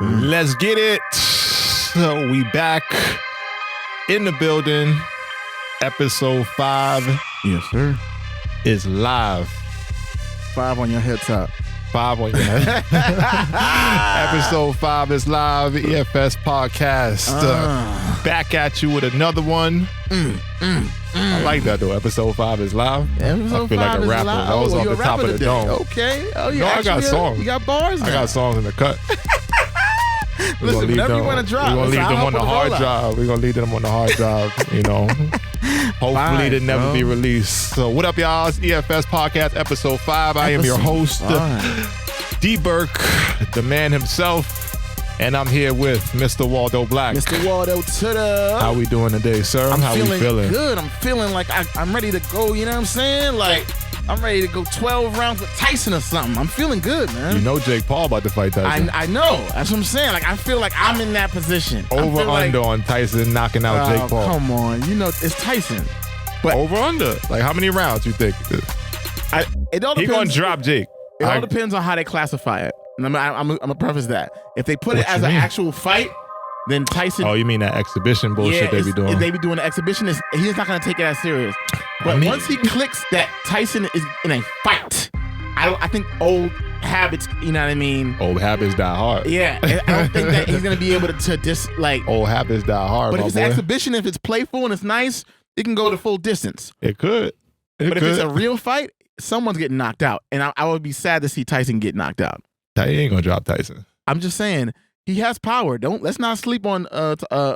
Let's get it. So we back in the building. Episode 5. Yes, sir. Is live. 5 on your head top. 5 on your head. Episode 5 is live. EFS podcast. Back at you with another one. I like that though. Episode 5 is live. Episode I feel like a rapper. Live. That was off the top of the dome. Okay. Oh, yeah. No, I got songs. You got bars now. I got songs in the cut. Listen, whenever you want to drop. We're going to leave them on the hard drive. We're going to leave them on the hard drive, you know. Hopefully they'll never be released. So what up, y'all? It's EFS Podcast, Episode 5. I am your host, D. Burke, the man himself. And I'm here with Mr. Waldo Black. Mr. Waldo Tutter. How we doing today, sir? How we feeling? Good. I'm feeling like I'm ready to go, you know what I'm saying? Like, I'm ready to go 12 rounds with Tyson or something. I'm feeling good, man. You know Jake Paul about to fight Tyson. I know. That's what I'm saying. Like, I feel like I'm in that position. Over under on Tyson knocking out Jake Paul. Come on. You know, it's Tyson. But over under. Like, how many rounds you think? It all depends. He gonna drop Jake. It all depends on how they classify it. And I'm gonna preface that. If they put it as an actual fight, then Tyson. Oh, you mean that exhibition bullshit they be doing? If they be doing the exhibition, he's not gonna take it as serious. But once he clicks that Tyson is in a fight, I think old habits, you know what I mean? Old habits die hard. Yeah, I don't think that he's gonna be able to just like. Old habits die hard. But if it's an exhibition, if it's playful and it's nice, it can go the full distance. It could. But if it's a real fight, someone's getting knocked out, and I would be sad to see Tyson get knocked out. He ain't gonna drop Tyson. I'm just saying he has power. Let's not sleep on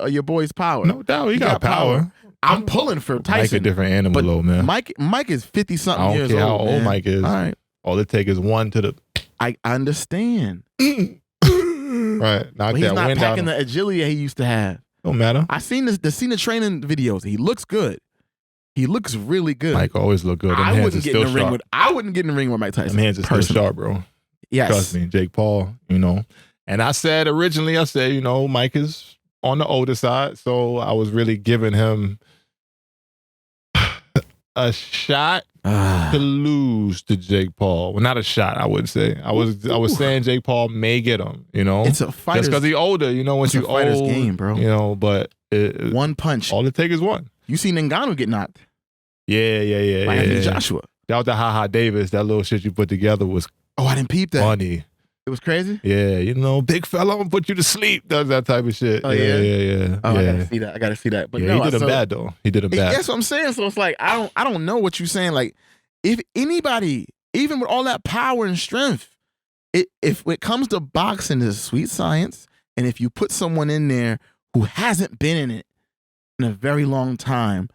your boy's power. No doubt, he got power. I'm pulling for Tyson. Mike a different animal, though, man. Mike is 50-something years old. I don't care how old man. Mike is. All right. All it takes is one to the. I understand. Right, knock but he's that not wind packing out. the agility he used to have. Don't matter. I seen the training videos. He looks good. He looks really good. Mike always look good. Them hands are still sharp. I wouldn't get in the ring with Mike Tyson. Them hands are still sharp, bro. Yes. Trust me, Jake Paul, you know. And I said originally, you know, Mike is on the older side. So I was really giving him a shot to lose to Jake Paul. Well, not a shot, I would say. I was saying Jake Paul may get him, you know. It's a fighter's just because he's older, you know, once you fighter's old, game, bro. You know, but one punch. All it takes is one. You seen Ngannou get knocked. Yeah. Like Anthony Joshua. That was the Ha Davis. That little shit you put together was I didn't peep that. Funny. It was crazy? Yeah, you know, big fella, I'm gonna put you to sleep. Does that type of shit. Oh, yeah? Yeah. Oh, yeah. I gotta see that. But yeah, he did him bad though. He did him bad. That's what I'm saying. So it's like I don't know what you're saying. Like, if anybody, even with all that power and strength, if it comes to boxing, it's sweet science. And if you put someone in there who hasn't been in it in a very long time,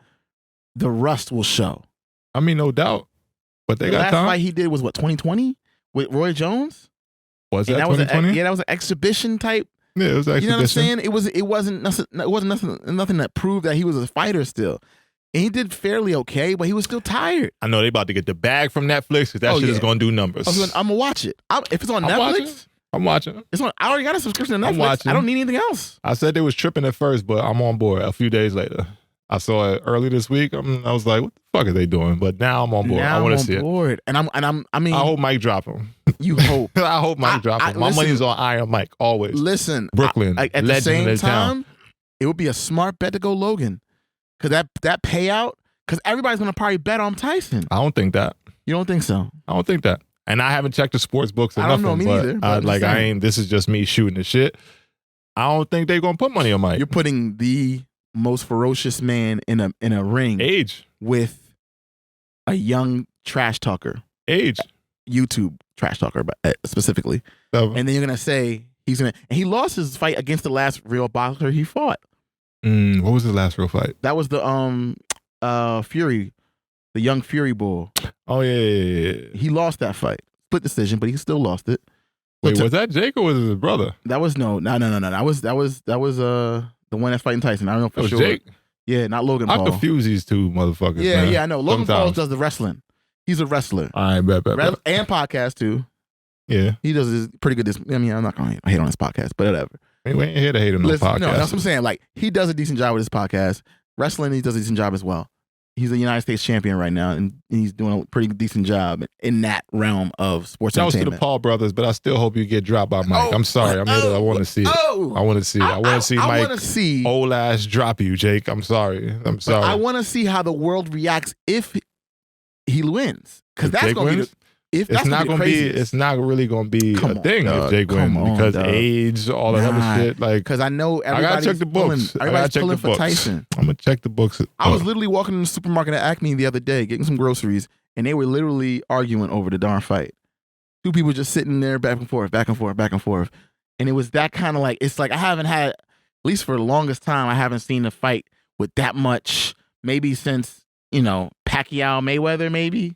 the rust will show. I mean, no doubt. But they got last time. fight he did was what, 2020 with Roy Jones? Was that 2020? That was an exhibition type. Yeah, it was an exhibition. You know what I'm saying? It wasn't nothing that proved that he was a fighter still. And he did fairly okay, but he was still tired. I know they about to get the bag from Netflix because that shit is going to do numbers. I'm going to watch it. If it's on Netflix. I'm watching. I already got a subscription to Netflix. I'm watching. I don't need anything else. I said they was tripping at first, but I'm on board a few days later. I saw it early this week. I was like, what the fuck are they doing? But now I'm on board. I want to see it. And I mean, I hope Mike drop him. You hope. I hope Mike drop him. My money's on Iron Mike, always. Listen. Brooklyn, at the same time, it would be a smart bet to go Logan. Because that payout, because everybody's going to probably bet on Tyson. I don't think that. You don't think so? I don't think that. And I haven't checked the sports books or I don't nothing. know, me neither. This is just me shooting the shit. I don't think they're going to put money on Mike. You're putting the most ferocious man in a ring with a young trash talker. YouTube trash talker, but specifically. And then you're gonna say he lost his fight against the last real boxer he fought. What was his last real fight? That was the Fury, the young Fury bull. Oh yeah. He lost that fight. Split decision, but he still lost it. Wait, was that Jake or was it his brother? That was no. That was the one that's fighting Tyson. I don't know for sure. Jake? Yeah, not Logan Paul. I confuse these two motherfuckers. Yeah, man. I know. Logan Paul does the wrestling. He's a wrestler. All right, bet. And podcast too. Yeah. He does his pretty good. I mean, I'm not going to hate on his podcast, but whatever. We ain't here to hate on no podcast. No, that's what I'm saying. Like, he does a decent job with his podcast. Wrestling, he does a decent job as well. He's a United States champion right now, and he's doing a pretty decent job in that realm of sports Shouts to entertainment. the Paul brothers, but I still hope you get dropped by Mike. I'm sorry. I want to see it. I want to see it. I want to see Mike old ass drop you, Jake. I'm sorry. I want to see how the world reacts if he wins, because that's going to be it's not really going to be a thing if Jake wins, because age, all that other shit. Like, because I know everybody's check the books. Everybody's pulling for Tyson. I'm gonna check the books. I was literally walking in the supermarket at Acme the other day getting some groceries, and they were literally arguing over the darn fight. Two people just sitting there back and forth, and it was that kind of like, it's like I haven't had, at least for the longest time, I haven't seen a fight with that much. Maybe since Pacquiao Mayweather, maybe.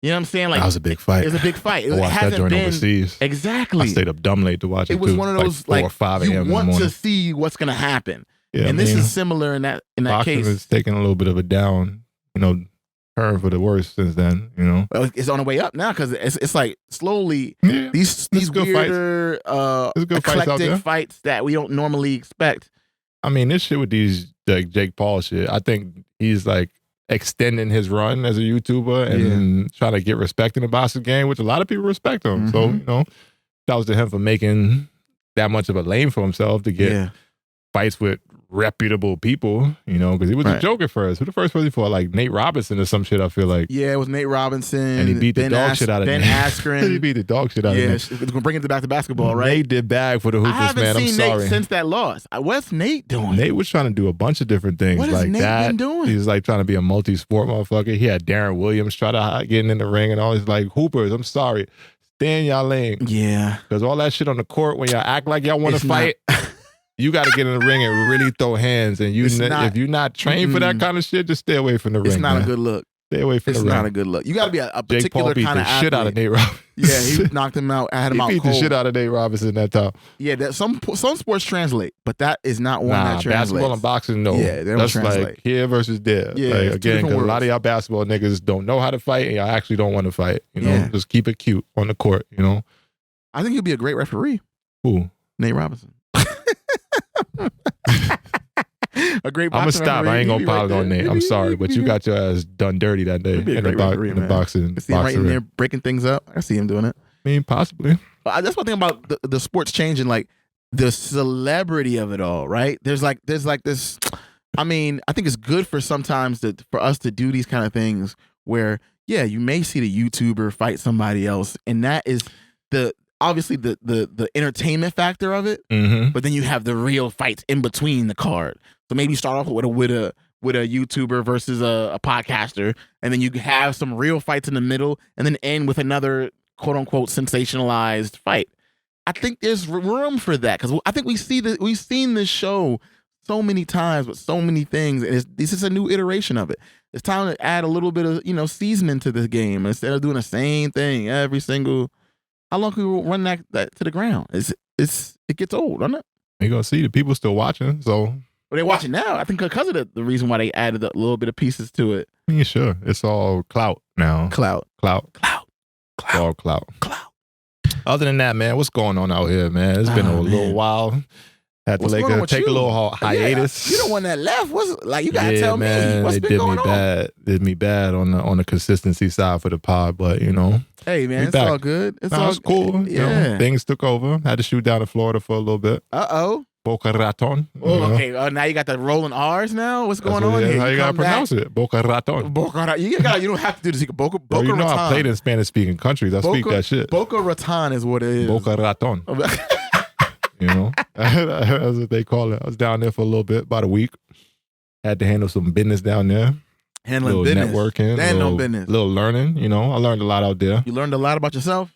You know what I'm saying? Like, that was a big fight. It was a big fight. I watched that joint overseas. Exactly. I stayed up dumb late to watch it. It was one of those, 4 or 5 a.m. you want to see what's going to happen. Yeah, and this is similar in that boxing case. It's taking a little bit of a down, turn for the worse since then. Well, it's on the way up now, because it's like slowly these weirder, eclectic fights that we don't normally expect. I mean, this shit with these like Jake Paul shit, I think he's like extending his run as a YouTuber and trying to get respect in the boxing game, which a lot of people respect him. Mm-hmm. So, that was to him for making that much of a lane for himself to get fights with reputable people, because he was a joke at first. Who the first person he fought? Like Nate Robinson or some shit, I feel like. Yeah, it was Nate Robinson. And he beat the dog shit out of Ben Askren. He beat the dog shit out of him. Yeah, we're going to bring it back to basketball, right? Nate did bag for the Hoopers, man. I'm sorry. I haven't seen Nate since that loss. What's Nate doing? Nate was trying to do a bunch of different things. What like has Nate been doing? He was like trying to be a multi-sport motherfucker. He had Darren Williams try to get in the ring and all. He's like, Hoopers, I'm sorry. Stay in y'all lane. Yeah. Because all that shit on the court, when y'all act like y'all want to fight, you got to get in the ring and really throw hands. And if you're not trained for that kind of shit, just stay away from the ring. It's not a good look. Stay away from the ring. It's not a good look. You got to be a particular kind of athlete. Jake Paul beat the shit out of Nate Robinson. Yeah, he knocked him out. I had him out cold. He beat the shit out of Nate Robinson that time. Yeah, some sports translate, but that is not one that translates. Basketball and boxing, no. Yeah, they don't translate. Like here versus there. Yeah, like, again, because a lot of y'all basketball niggas don't know how to fight, and y'all actually don't want to fight. Just keep it cute on the court. I think he'll be a great referee. Who? Nate Robinson. A great boxing. I'm gonna stop. I ain't gonna pile on Nate. I'm sorry, but you got your ass done dirty that day in the boxing. I see him right in there breaking things up. I see him doing it. I mean, possibly. But that's one thing about the sports changing, like the celebrity of it all, right? There's like this. I mean, I think it's good for sometimes for us to do these kind of things where, you may see the YouTuber fight somebody else, and that is obviously the entertainment factor of it, but then you have the real fights in between the card. So maybe you start off with a YouTuber versus a podcaster, and then you have some real fights in the middle, and then end with another quote unquote sensationalized fight. I think there's room for that, because I think we've seen this show so many times with so many things, and this is a new iteration of it. It's time to add a little bit of seasoning to this game instead of doing the same thing every single. How long can we run that to the ground? It gets old, doesn't it? You're gonna see the people still watching, so. Well, they're watching now. I think because of the reason why they added a little bit of pieces to it. I mean, sure. It's all clout now. Clout. It's all clout. Other than that, man, what's going on out here, man? It's been a little while. Had to take a little hiatus. You the one that left. What's like? You gotta tell me what's been going on. Did me bad on the consistency side for the pod, but Hey man, it's all good. It's cool. Yeah, things took over. Had to shoot down in Florida for a little bit. Boca Raton. Oh, okay. Now you got the rolling R's now? What's going on here? How you gotta pronounce it? Boca Raton. You don't have to do this. Boca Raton. I played in Spanish-speaking countries. I speak that shit. Boca Raton is what it is. Boca Raton. That's what they call it. I was down there for a little bit, about a week. Had to handle some business down there. Handling business. Networking. No business. Little learning. I learned a lot out there. You learned a lot about yourself?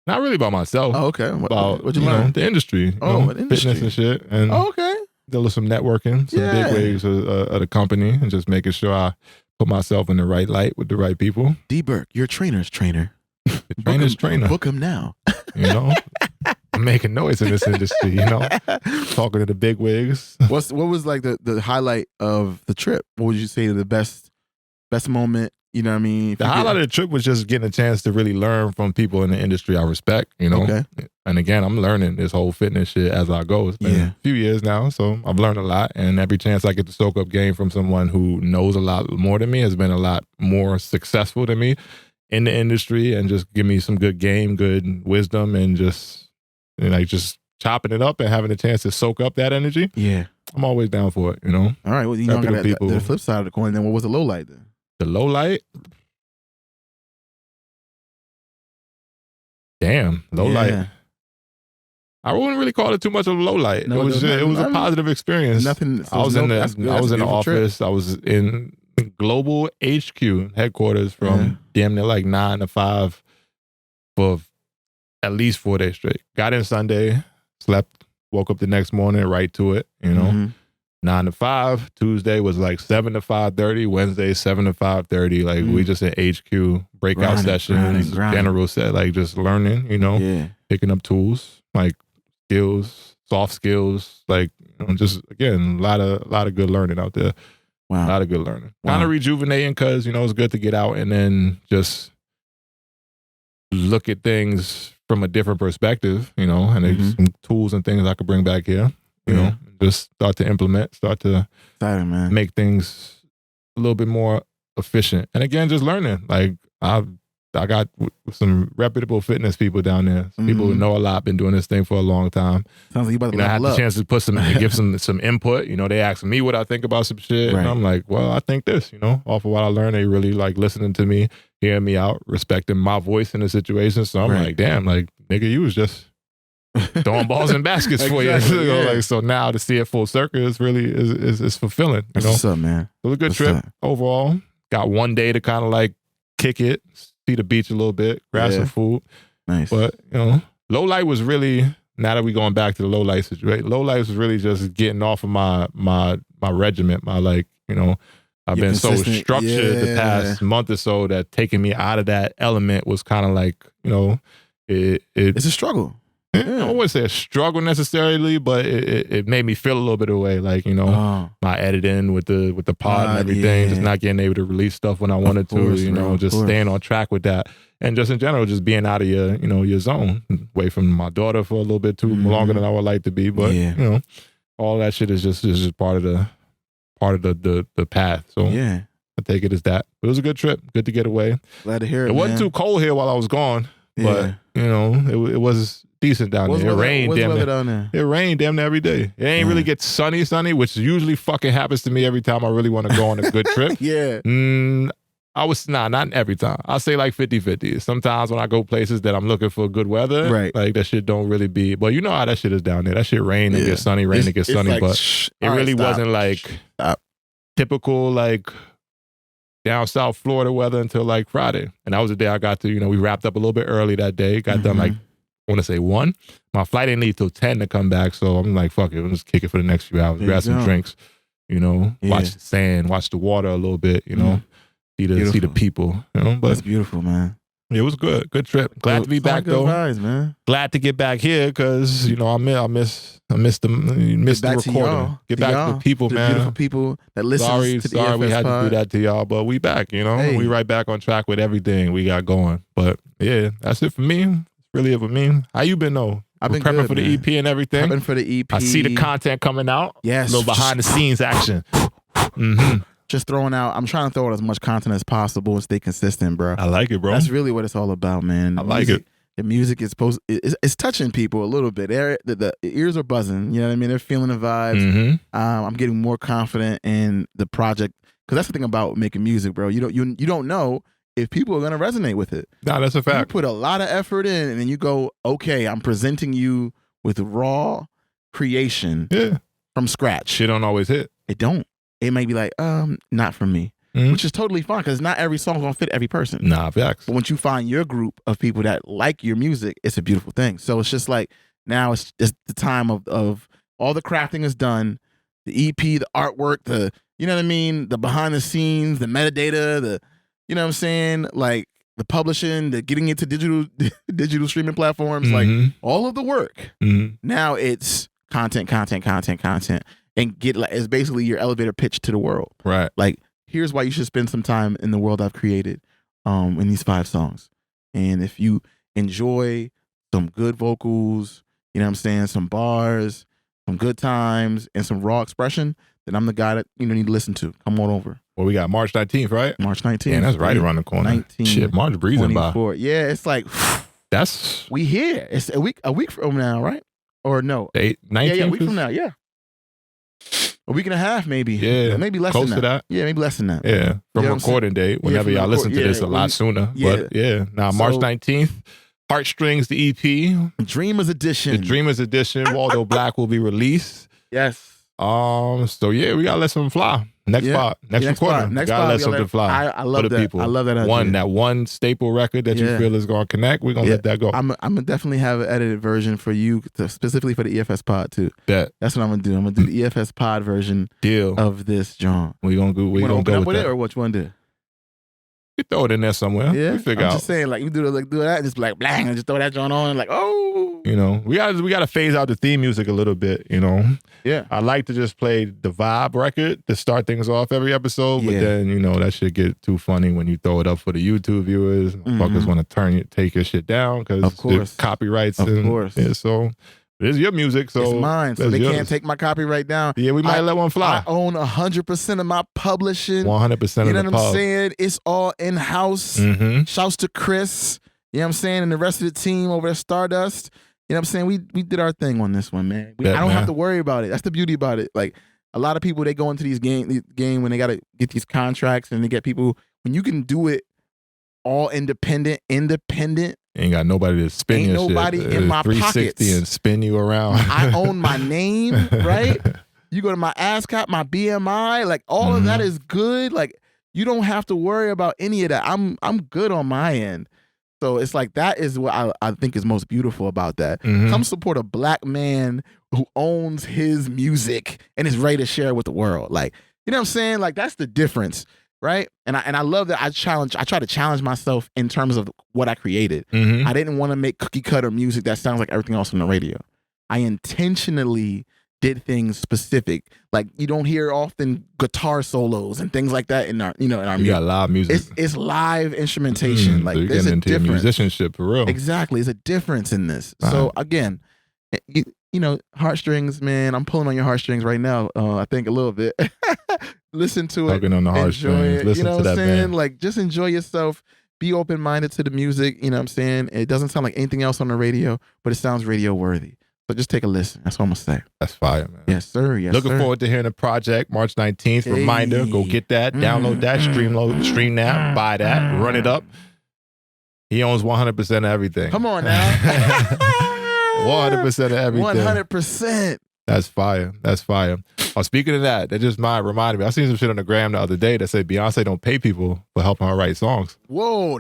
Not really about myself. Oh, okay. What you learn? The industry. Fitness and shit. And okay. There was some networking, some big wigs of the company, and just making sure I put myself in the right light with the right people. D. Burke, your trainer's trainer. The trainer's trainer. Book him now. I'm making noise in this industry, talking to the big wigs. What was like the highlight of the trip? What would you say the best moment You know what I mean? The highlight of the trip was just getting a chance to really learn from people in the industry I respect, you know? Okay. And again, I'm learning this whole fitness shit as I go. It's been a few years now, so I've learned a lot. And every chance I get to soak up game from someone who knows a lot more than me has been a lot more successful than me in the industry and just give me some good game, good wisdom, and just, you know, like just chopping it up and having a chance to soak up that energy. Yeah. I'm always down for it, you know? All right. Well, you know, got the flip side of the coin. Then what was the low light then? The low light? Damn, low light. I wouldn't really call it too much of a low light. No, it was a positive experience. Nothing. So I was in the office. Trip. I was in Global HQ headquarters from damn near like 9 to 5 for at least 4 days straight. Got in Sunday, slept, woke up the next morning, right to it, you know. 9 to 5. Tuesday was like 7 to 5:30. Wednesday 7 to 5:30. Like we just in HQ breakout sessions, general set, like just learning, you know, picking up tools, like skills, soft skills, like, you know, just again a lot of good learning out there. Wow, a lot of good learning. Kind of rejuvenating because, you know, it's good to get out and then just look at things from a different perspective, you know, and there's some tools and things I could bring back here. You know, just start to implement, make things a little bit more efficient. And again, just learning. Like I got some reputable fitness people down there. Some people who know a lot, been doing this thing for a long time. Sounds like you about to I had the chance to give some input. You know, they ask me what I think about some shit. And I'm like, well, I think this, you know, off of what I learned, they really like listening to me, hearing me out, respecting my voice in the situation. So I'm like, damn, like, nigga, you was just throwing balls in baskets for you. You know, like, so now to see it full circle is really is fulfilling. You know? What's up, man? It was a good trip overall. Got one day to kind of like kick it, see the beach a little bit, grab some food. Nice. But, you know, low light was really, now that we going back to the low light situation, low light was really just getting off of my regiment, my, like, you know, I've been so structured the past month or so that taking me out of that element was kind of like, you know, it's a struggle. I wouldn't say a struggle necessarily, but it made me feel a little bit of a way, like, you know, my editing with the pod and everything, just not getting able to release stuff when I wanted to, you know, just staying on track with that, and just in general, just being out of your zone, away from my daughter for a little bit too longer than I would like to be, but you know, all that shit is just part of the path. So I take it as that. But it was a good trip, good to get away. Glad to hear it. It wasn't too cold here while I was gone, but you know, it was decent down there. It rained damn near every day. It ain't really get sunny, which usually fucking happens to me every time I really want to go on a good trip. Not every time. I'll say like 50-50. Sometimes when I go places that I'm looking for good weather, like that shit don't really be, but you know how that shit is down there. That shit rain and get sunny, rain and get sunny, like, but it really wasn't like typical like down South Florida weather until like Friday. And that was the day I got to, you know, we wrapped up a little bit early that day, got done like, I want to say 1. My flight didn't leave till 10 to come back, so I'm like, fuck it, I'm just kick it for the next few hours, grab some drinks, you know, watch the sand, watch the water a little bit, you know, see the people, you know. But that's beautiful, man. It was good trip. Glad to be back though. Vibes, man. Glad to get back here because, you know, I miss the recording. Get back to the people, man. Beautiful people that listen to the EFS Sorry we had pod. to do that to y'all, but we back, you know. We right back on track with everything we got going. But yeah, that's it for me. Really it for me. How you been though? I've been prepping good, for the EP and everything. Prepping for the EP. I see the content coming out. Yes. A little behind the scenes action. Just throwing out. I'm trying to throw out as much content as possible and stay consistent, bro. I like it, bro. That's really what it's all about, man. I like it. The music is it's touching people a little bit. The ears are buzzing. You know what I mean? They're feeling the vibes. I'm getting more confident in the project because that's the thing about making music, bro. You don't know if people are going to resonate with it. No, that's a fact. You put a lot of effort in and then you go, okay, I'm presenting you with raw creation from scratch. Shit don't always hit. It don't. It may be like, not for me, which is totally fine because not every song's going to fit every person. Nah, facts. But once you find your group of people that like your music, it's a beautiful thing. So it's just like, now it's just the time of all the crafting is done, the EP, the artwork, you know what I mean? The behind the scenes, the metadata, you know what I'm saying? Like the publishing, the getting into digital streaming platforms, like all of the work. Now it's content, and it's basically your elevator pitch to the world. Right. Like here's why you should spend some time in the world I've created in these 5 songs. And if you enjoy some good vocals, you know what I'm saying, some bars, some good times, and some raw expression, then I'm the guy that you need to listen to. Come on over. Well, we got March 19th, right? March 19th. Yeah, that's right around the corner. 19, shit, March breezing by. Yeah, it's like that's we here. It's a week from now, right? Or no? 19th? Yeah, a week from now. Yeah, a week and a half, maybe. Yeah, maybe less close than that. to that. Yeah, maybe less than that. Yeah, from recording date. Whenever y'all listen to this, a lot sooner. Yeah. But yeah, now March 19th. Heartstrings, the EP. Dreamers Edition. The Dreamers Edition. Waldo Black will be released. Yes. So yeah, we gotta let something fly. Next spot. Next recording. Gotta let something fly. I love for the that. people. I love that idea. That one staple record that you feel is gonna connect, we're gonna let that go. I'm gonna definitely have an edited version for you, specifically for the EFS pod too. That's what I'm gonna do. I'm gonna do the EFS pod version of this, John. We gonna go. We gonna go with it, or which one do? You throw it in there somewhere. Yeah, we figure I'm out. just saying, like you do that, and just like blang, and just throw that John on, like we gotta phase out the theme music a little bit. Yeah, I like to just play the vibe record to start things off every episode, but then that shit get too funny when you throw it up for the YouTube viewers. Fuckers want to take your shit down because of course copyrights. Of course, yeah. So it's your music, so it's mine. So they yours. can't take my copyright down. Yeah, we might let one fly. I own 100% of my publishing. 100% of the pub. You know what I'm saying? It's all in house. Shouts to Chris. You know what I'm saying? And the rest of the team over at Stardust. You know what I'm saying? We did our thing on this one, man. I don't have to worry about it. That's the beauty about it. Like a lot of people, they go into these game when they got to get these contracts and they get people. When you can do it all independent. Ain't got nobody to spin your shit. Ain't nobody in my 360 pockets. and spin you around. I own my name, right? You go to my ASCAP, my BMI, like all of that is good. Like you don't have to worry about any of that. I'm good on my end. So it's like that is what I think is most beautiful about that. Come support a black man who owns his music and is ready to share it with the world. Like, you know what I'm saying? Like that's the difference, right? And I love that I try to challenge myself in terms of what I created. I didn't want to make cookie cutter music that sounds like everything else on the radio. I intentionally did things specific. Like you don't hear often guitar solos and things like that in our music. You got live music. It's live instrumentation. Like so you're there's getting a into difference. Musicianship for real. Exactly. There's a difference in this. So again, heartstrings, man, I'm pulling on your heartstrings right now. I think a little bit. Listen to it. Tugging on the heartstrings. Listen you know to what I'm that saying? man. Like just enjoy yourself. Be open-minded to the music. You know what I'm saying? It doesn't sound like anything else on the radio, but it sounds radio worthy. So just take a listen. That's what I'm gonna say. That's fire, man. Yes, sir. Yes, Looking forward to hearing the project March 19th. Reminder, go get that, download that, stream that, buy that, run it up. He owns 100% of everything. Come on now. 100% of everything. 100%. That's fire. That's fire. Oh, speaking of that just reminded me. I seen some shit on the gram the other day that said Beyonce don't pay people for helping her write songs. Whoa.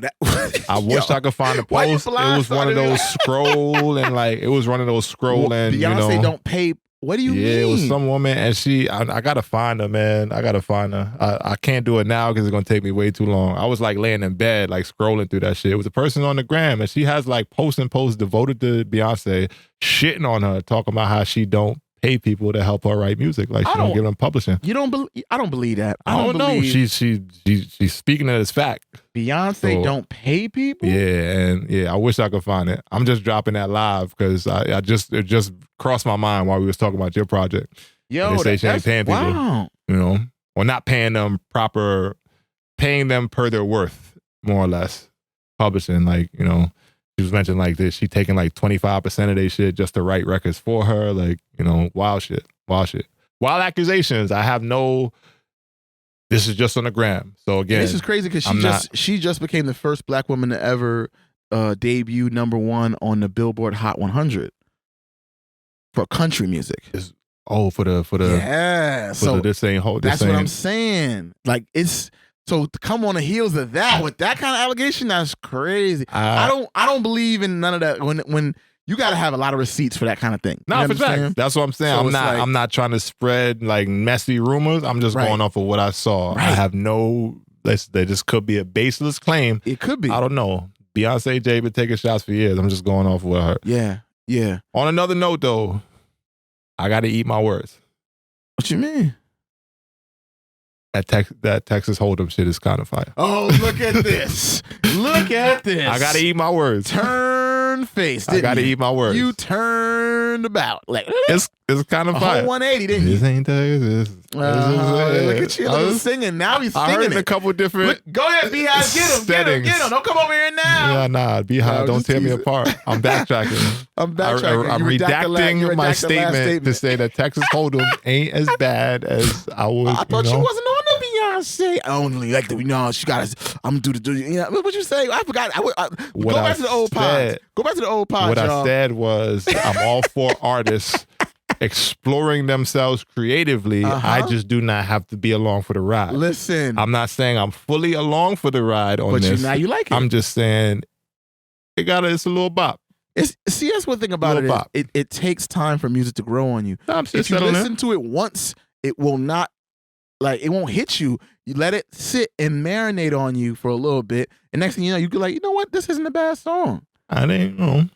I wish I could find a post. It was one of those scroll and like, it was one of those scroll and, Beyonce don't pay. What do you mean? Yeah, it was some woman and I got to find her, man. I got to find her. I can't do it now because it's going to take me way too long. I was like laying in bed, like scrolling through that shit. It was a person on the gram and she has like posts devoted to Beyonce, shitting on her, talking about how she don't pay people to help her write music. Like she don't give them publishing. I don't believe that. I don't know. She's speaking of this fact. Beyonce don't pay people? Yeah, I wish I could find it. I'm just dropping that live because it just crossed my mind while we was talking about your project. Yo, they say she ain't paying people. Wow. Or not paying them paying them per their worth, more or less. Publishing, like, she was mentioning like this. She taking like 25% of their shit just to write records for her. Like, wild shit. Wild accusations. I have no, this is just on the gram. So again, this is crazy because she just became the first black woman to ever debut #1 on the Billboard Hot 100 for country music. This ain't hold. That's what I'm saying. Like so to come on the heels of that with that kind of allegation, that's crazy. I don't believe in none of that. When you got to have a lot of receipts for that kind of thing. No, for fact. That's what I'm saying. So I'm not trying to spread like messy rumors. I'm just going off of what I saw. Right. I have no. There just could be a baseless claim. It could be. I don't know. Beyonce J been taking shots for years. I'm just going off of what I heard. Yeah. On another note, though, I got to eat my words. What you mean? that Texas Hold'em shit is kind of fire. Oh, look at this. Look at this. I gotta eat my words. Turn face. I gotta eat my words. You turned about. Like it's kind of a fire. whole 180, didn't you? This ain't Texas. Look at you singing. Now he's singing. I heard a couple different. Go ahead, Beehive. Get him. Don't come over here now. Yeah, nah, Beehive, don't tear me apart. I'm backtracking. I'm redacting my statement to say that Texas Hold'em ain't as bad as I was. I thought she wasn't on the Beyonce. Only like she got. I'm do the. You know what you say? I forgot. Go back to the old pod. Go back to the old pod. What I said was, I'm all for artists exploring themselves creatively. I just do not have to be along for the ride. Listen, I'm not saying I'm fully along for the ride on this. But now you like it. I'm just saying it's a little bop. See, that's one thing about it. It takes time for music to grow on you. If you listen to it once, it will not, like, it won't hit you. You let it sit and marinate on you for a little bit, and next thing you know, you get like, you know what, this isn't a bad song. I didn't know.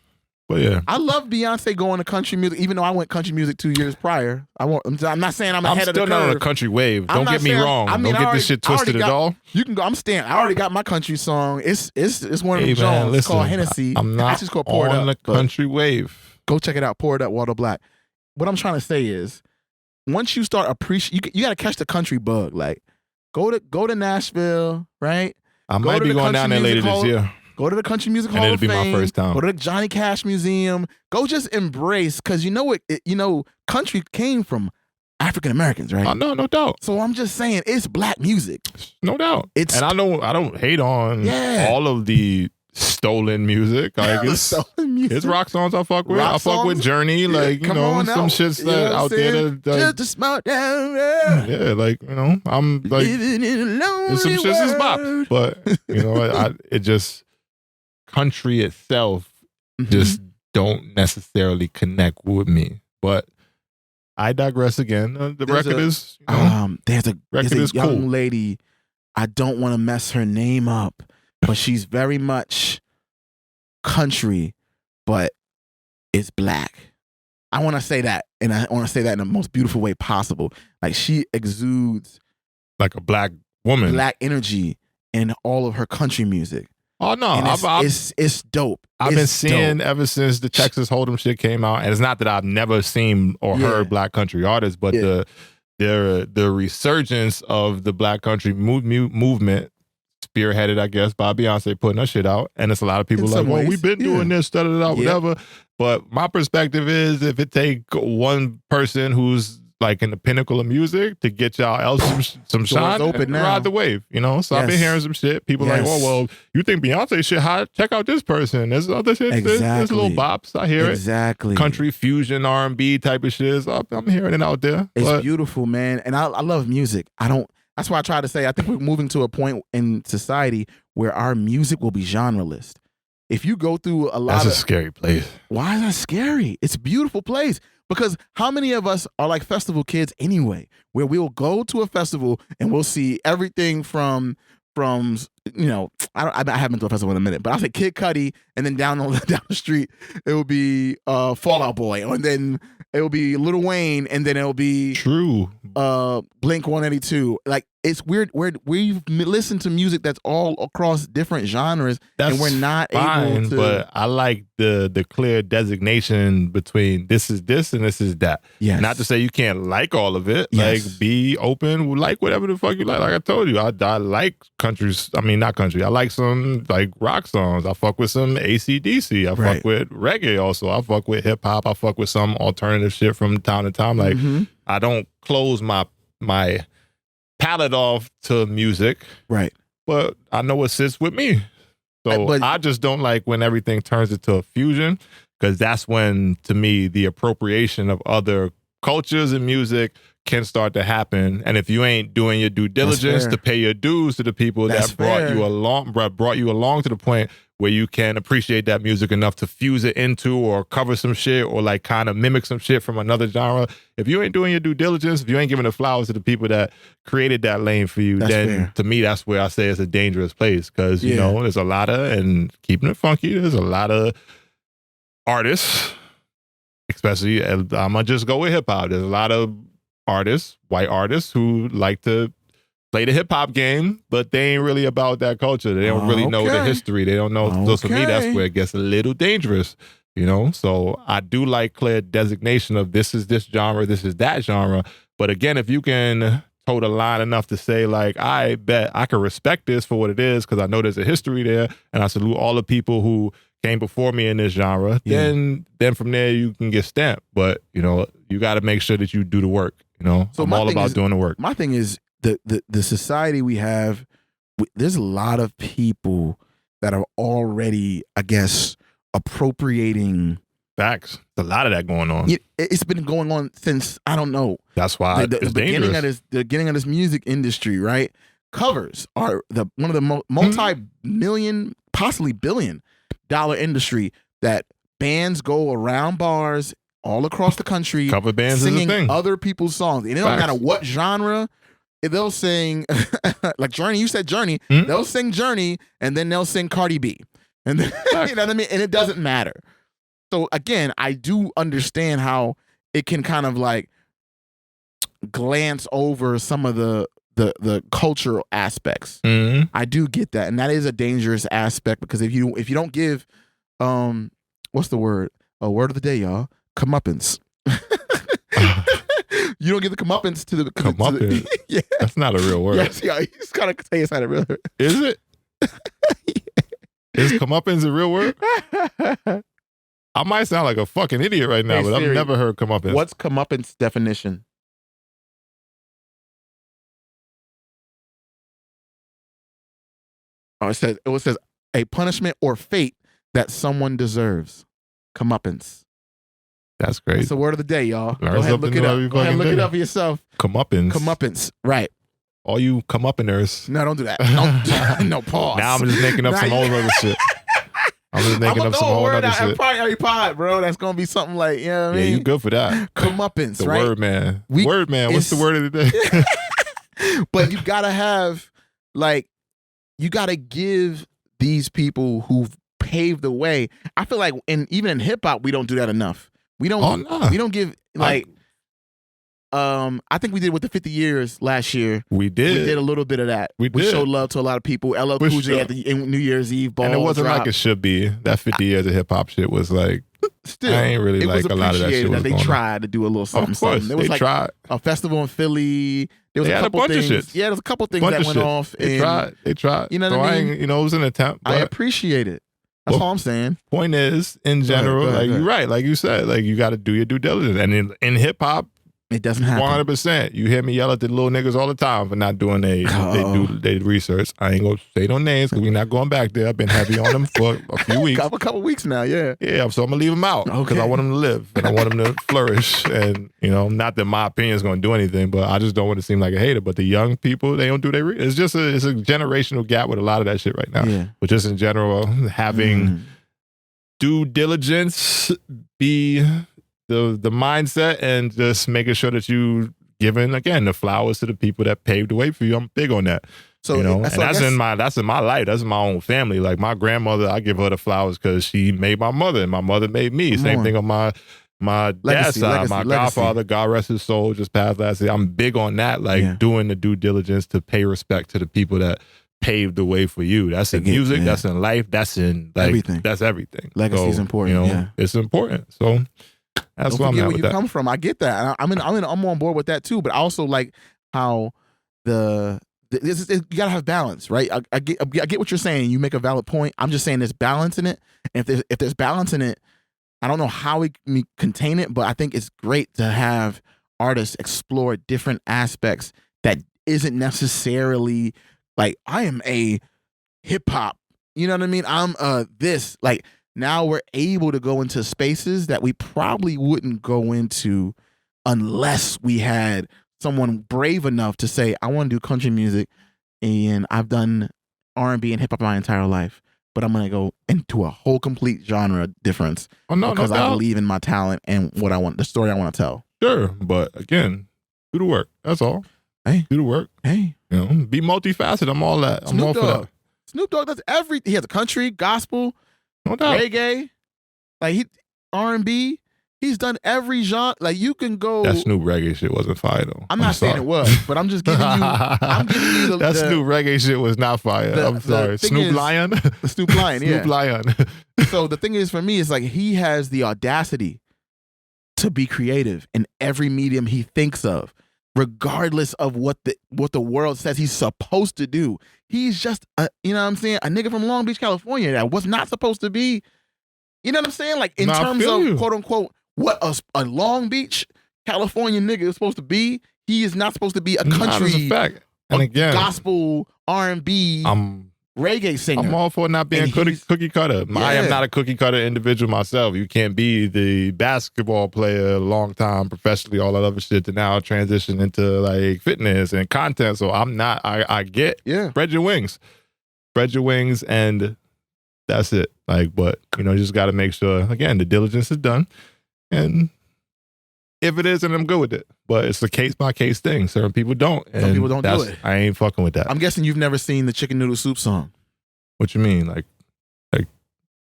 But yeah, I love Beyonce going to country music, even though I went country music 2 years prior. I'm not saying I'm ahead of the curve. I'm still not on a country wave. Don't get me wrong. Don't get this shit twisted at all. You can go. I already got my country song. It's one of the songs. It's called Hennessy. I'm not called Pour It on Up, the country wave. Go check it out. Pour It Up, Waldo Black. What I'm trying to say is, once you start appreciating, you got to catch the country bug. Like, go to Nashville, right? I might be going down there later this year. Go to the Country Music Hall of Fame. And it'll be my first time. Go to the Johnny Cash Museum. Go just embrace, because you know country came from African Americans, right? No doubt. So I'm just saying, it's black music. No doubt. And I don't hate on all of the stolen music. Like it's rock songs I fuck with. I fuck with Journey. Like, some shit's out there that, just a small down. Yeah, like, I'm like, it's some shit's just bop. But it just, country itself just don't necessarily connect with me. But I digress again. The record is there's a young cool. lady. I don't want to mess her name up, but she's very much country, but it's black. I want to say that, and I want to say that in the most beautiful way possible. Like, she exudes like a black woman, black energy in all of her country music. Oh no, it's dope. I've been seeing ever since the Texas Hold'em shit came out, and it's not that I've never seen or heard black country artists, but the resurgence of the black country movement, spearheaded, I guess, by Beyonce putting her shit out, and it's a lot of people like, well, we've been doing this, whatever. But my perspective is, if it take one person who's like in the pinnacle of music to get y'all else some shine, open now. Ride the wave, So I've been hearing some shit. People like, oh, well, you think Beyonce shit hot? Check out this person. There's other shit. There's little bops. I hear it. Country, fusion, R&B type of shit. I'm hearing it out there. It's beautiful, man. And I love music. That's why I try to say, I think we're moving to a point in society where our music will be genreless. If you go through that's a scary place. Why is that scary? It's a beautiful place. Because how many of us are like festival kids anyway, where we'll go to a festival and we'll see everything from I haven't been to a festival in a minute, but I'll say Kid Cudi, and then down the street it will be Fall Out Boy, and then it will be Lil Wayne, and then it will be Blink 182. Like, it's weird where we've listened to music that's all across different genres, and we're not able to. But I like the clear designation between this is this and this is that. Yes. Not to say you can't like all of it. Yes. Like, be open, like whatever the fuck you like. Like I told you, I like countries. I mean, not country. I like some like rock songs. I fuck with some AC/DC. I fuck with reggae also. I fuck with hip hop. I fuck with some alternative shit from time to time. Like, I don't close my palette off to music. Right. But I know what sits with me. So I just don't like when everything turns into a fusion, because that's when, to me, the appropriation of other cultures and music can start to happen. And if you ain't doing your due diligence to pay your dues to the people that brought you along to the point where you can appreciate that music enough to fuse it into or cover some shit or like kind of mimic some shit from another genre. If you ain't doing your due diligence, if you ain't giving the flowers to the people that created that lane for you, then to me, that's where I say it's a dangerous place. Because, there's a lot of, and keeping it funky, there's a lot of artists, especially, I'm going to just go with hip hop. There's a lot of artists, white artists, who like to play the hip hop game, but they ain't really about that culture. They don't really know the history. They don't know. So for me, that's where it gets a little dangerous. So I do like clear designation of this is this genre, this is that genre. But again, if you can toe the line enough to say like, I bet I can respect this for what it is because I know there's a history there, and I salute all the people who came before me in this genre. Then from there you can get stamped. But you got to make sure that you do the work. So I'm all about doing the work. My thing is the society we have. There's a lot of people that are already, I guess, appropriating. Facts. There's a lot of that going on. It's been going on since, I don't know. That's why the beginning of this music industry, right? Covers are one of the multi-million, possibly billion-dollar industry that bands go around bars all across the country, cover bands singing is a thing. Other people's songs. And it don't matter what genre. They'll sing like Journey. You said Journey. They'll sing Journey, and then they'll sing Cardi B, and then, you know what I mean. And it doesn't matter. So again, I do understand how it can kind of like glance over some of the cultural aspects. I do get that, and that is a dangerous aspect because if you don't give, what's the word? A word of the day, y'all. Comeuppance. You don't give the comeuppance to the comeuppance. Yeah, that's not a real word. Yes, yeah, you just gotta say it's not a real word. Is it? Is comeuppance a real word? I might sound like a fucking idiot right now, but Siri, I've never heard comeuppance. What's comeuppance definition? Oh, it says a punishment or fate that someone deserves. Comeuppance. That's crazy. It's the word of the day, y'all. Learn Go ahead, look it up. Go ahead, look it up for yourself. Comeuppance. Comeuppance. Right. All you comeuppiners. No, don't do that. No, pause. Now I'm just making up some old other shit. I'm just making up some whole other shit. Probably every pod, bro. That's gonna be something like, you know what I mean? Yeah, you good for that. Comeuppance, the right? Word man. Word man. What's the word of the day? But you gotta have, like, you gotta give these people who've paved the way. I feel like, even in hip hop, we don't do that enough. We don't. We don't give like. I think we did with the 50 years last year. We did. We did a little bit of that. We showed love to a lot of people. LL Cool J at the New Year's Eve ball. And it wasn't drop. like it should be. That 50 years of hip hop shit was like. Still, I ain't really like a lot of that shit. That they tried to do a little something. Of course, There was they like tried. A festival in Philly. There was a couple bunch things. of shit. Yeah, there was a couple things that went off. They tried. They tried. You know what I mean? It was an attempt. I appreciate it. That's all I'm saying. Point is, in general, go ahead. you're right. Like you said, like you got to do your due diligence. And in hip hop, it doesn't happen. 100%. You hear me yell at the little niggas all the time for not doing they research. I ain't gonna say no names because we're not going back there. I've been heavy on them for a few weeks. A couple weeks now, yeah. Yeah, so I'm gonna leave them out because I want them to live and I want them to flourish. And not that my opinion is gonna do anything, but I just don't want to seem like a hater. But the young people, they don't do their it's just it's a generational gap with a lot of that shit right now. Yeah. But just in general, having due diligence be the mindset and just making sure that you giving again the flowers to the people that paved the way for you. I'm big on that. So and that's in my life. That's in my own family. Like my grandmother, I give her the flowers because she made my mother, and my mother made me. Same thing on my dad's side. My godfather, God rest his soul, just passed last year. I'm big on that, doing the due diligence to pay respect to the people that paved the way for you. That's in music. Yeah. That's in life. That's in everything. That's everything. Legacy is important. It's important. So. That's Don't forget where you come from. I get that. I'm on board with that too. But I also like how you gotta have balance, right? I get what you're saying. You make a valid point. I'm just saying there's balance in it. And if there's balance in it, I don't know how we can contain it, but I think it's great to have artists explore different aspects that isn't necessarily like I am a hip hop. You know what I mean? I'm this like. Now we're able to go into spaces that we probably wouldn't go into unless we had someone brave enough to say, I want to do country music and I've done R&B and hip hop my entire life, but I'm going to go into a whole complete genre difference because I believe in my talent and what I want, the story I want to tell. Sure. But again, do the work. That's all. Hey. Do the work. Hey. Be multifaceted. I'm all that. I'm all for that. Snoop Dogg does everything. He has a country, gospel, no doubt. reggae, like R&B. He's done every genre. Like you can go. That Snoop reggae shit wasn't fire though. I'm not saying it was, but I'm just giving you. I'm giving you that Snoop reggae shit was not fire. I'm sorry. Snoop Lion. The Snoop Lion. Snoop Lion. So the thing is, for me, it's like he has the audacity to be creative in every medium he thinks of, regardless of what the world says he's supposed to do. He's just you know what I'm saying, a nigga from Long Beach, California that was not supposed to be. You know what I'm saying? Like in terms of quote unquote what a Long Beach, California nigga is supposed to be. He is not supposed to be a country, and again, gospel, R&B, reggae singer. I'm all for not being cookie cutter. Yeah. I am not a cookie cutter individual myself. You can't be the basketball player, long time professionally, all that other shit, to now transition into like fitness and content. So I'm not. I get. Yeah. Spread your wings, and that's it. Like, but you just got to make sure again the diligence is done, and if it isn't, I'm good with it. But it's a case by case thing. Certain people don't. And some people don't do it. I ain't fucking with that. I'm guessing you've never seen the chicken noodle soup song. What you mean? Like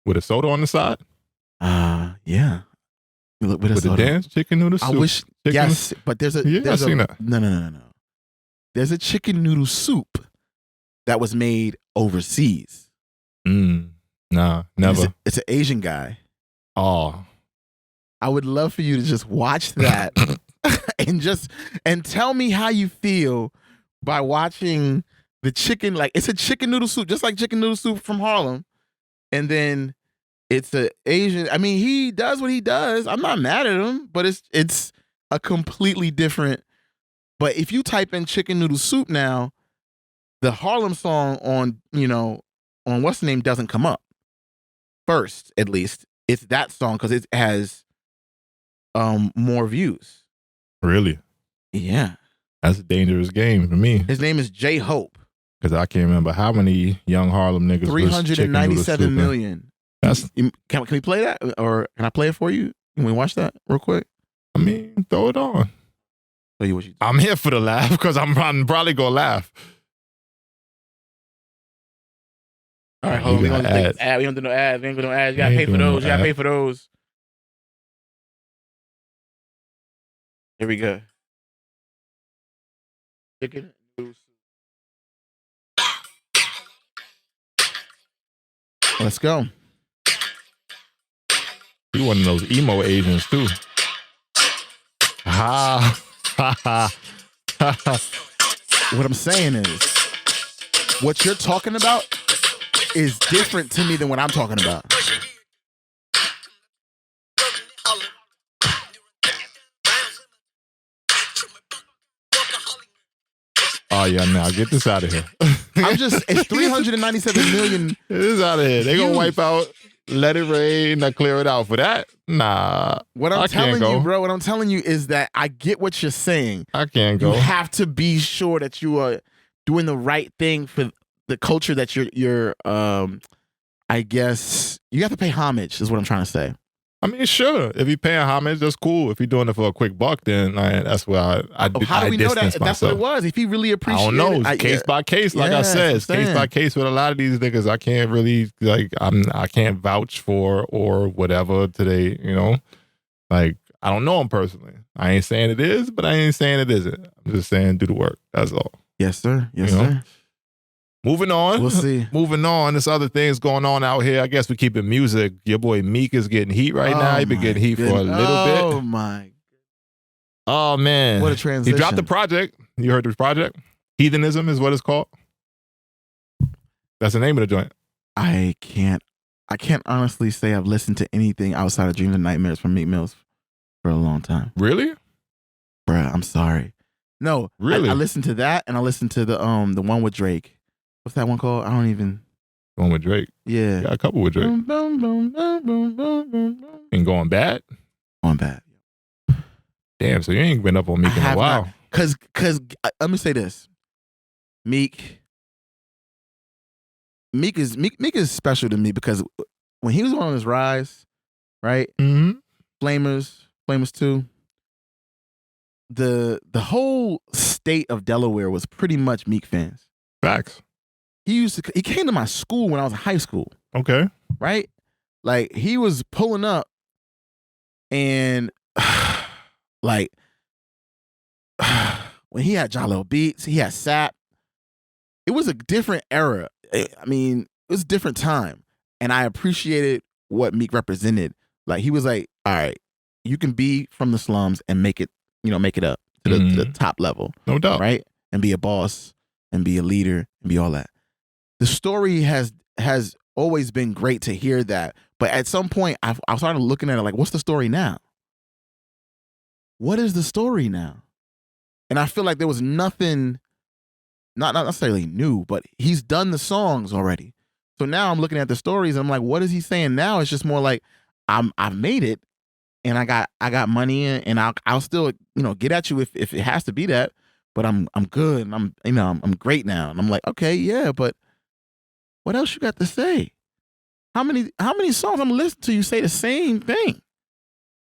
with a soda on the side? Yeah. With a soda. The dance chicken noodle soup. I wish. Yes, but there's a. I've seen that. No. There's a chicken noodle soup that was made overseas. Nah, never. It's an Asian guy. Oh. I would love for you to just watch that and tell me how you feel by watching the chicken. Like it's a chicken noodle soup, just like chicken noodle soup from Harlem. And then it's a Asian. I mean, he does what he does. I'm not mad at him, but it's a completely different. But if you type in chicken noodle soup now, the Harlem song on what's the name doesn't come up first. At least it's that song because it has more views. Really? Yeah. That's a dangerous game for me. His name is J Hope. Because I can't remember how many young Harlem niggas. 397 million. Can we play that, or can I play it for you? Can we watch that real quick? I mean, throw it on. Tell you what you do. I'm here for the laugh because I'm probably gonna laugh. All right, hold on. We don't do no ads. We ain't gonna do no ads. You gotta pay for those. You gotta pay for those. Here we go. Chicken noodle soup. Let's go. You one of those emo Asians too. Ha ha ha ha. What I'm saying is, what you're talking about is different to me than what I'm talking about. Oh yeah, now get this out of here. It's 397 million. Get this out of here. They gonna wipe out Let It Rain, not clear it out for that. Nah. What I'm telling you, bro, what I'm telling you is that I get what you're saying. I can't go. You have to be sure that you are doing the right thing for the culture that you're I guess you have to pay homage, is what I'm trying to say. I mean, sure. If you're paying homage, that's cool. If you're doing it for a quick buck, then that's where I how do we know that? If that's what it was. If he really appreciated it. I don't know. Case by case, like I said. It's case by case with a lot of these niggas. I can't really, I can't vouch for or whatever today, Like, I don't know him personally. I ain't saying it is, but I ain't saying it isn't. I'm just saying do the work. That's all. Yes, sir. Yes, sir. Moving on. We'll see. Moving on. There's other things going on out here. I guess we keep it music. Your boy Meek is getting heat right now. He's been getting heat for a little bit. Oh, my. Oh, man. What a transition. He dropped the project. You heard the project? Heathenism is what it's called. That's the name of the joint. I can't honestly say I've listened to anything outside of Dreams and Nightmares from Meek Mills for a long time. Really? Bruh, I'm sorry. No. Really? I listened to that, and I listened to the one with Drake. What's that one called? I don't even. Going with Drake. Yeah. Got a couple with Drake. And going bad? Going bad. Damn, so you ain't been up on Meek in a while. Because let me say this. Meek is special to me because when he was on his rise, right? Mm-hmm. Flamers 2. The whole state of Delaware was pretty much Meek fans. Facts. He came to my school when I was in high school. Okay. Right? Like he was pulling up And like when he had John Little Beats, he had Sap. It was a different era. I mean, it was a different time. And I appreciated what Meek represented. Like he was like, all right, you can be from the slums and make it up to the top level. No doubt. Right? And be a boss and be a leader and be all that. The story has always been great to hear that. But at some point, I started looking at it like, what's the story now? What is the story now? And I feel like there was nothing, not necessarily new, but he's done the songs already. So now I'm looking at the stories and I'm like, what is he saying now? It's just more like, I've made it and I got money and I'll still, get at you if it has to be that, but I'm good and I'm great now. And I'm like, okay, yeah, but what else you got to say? How many songs I'm listening to you say the same thing?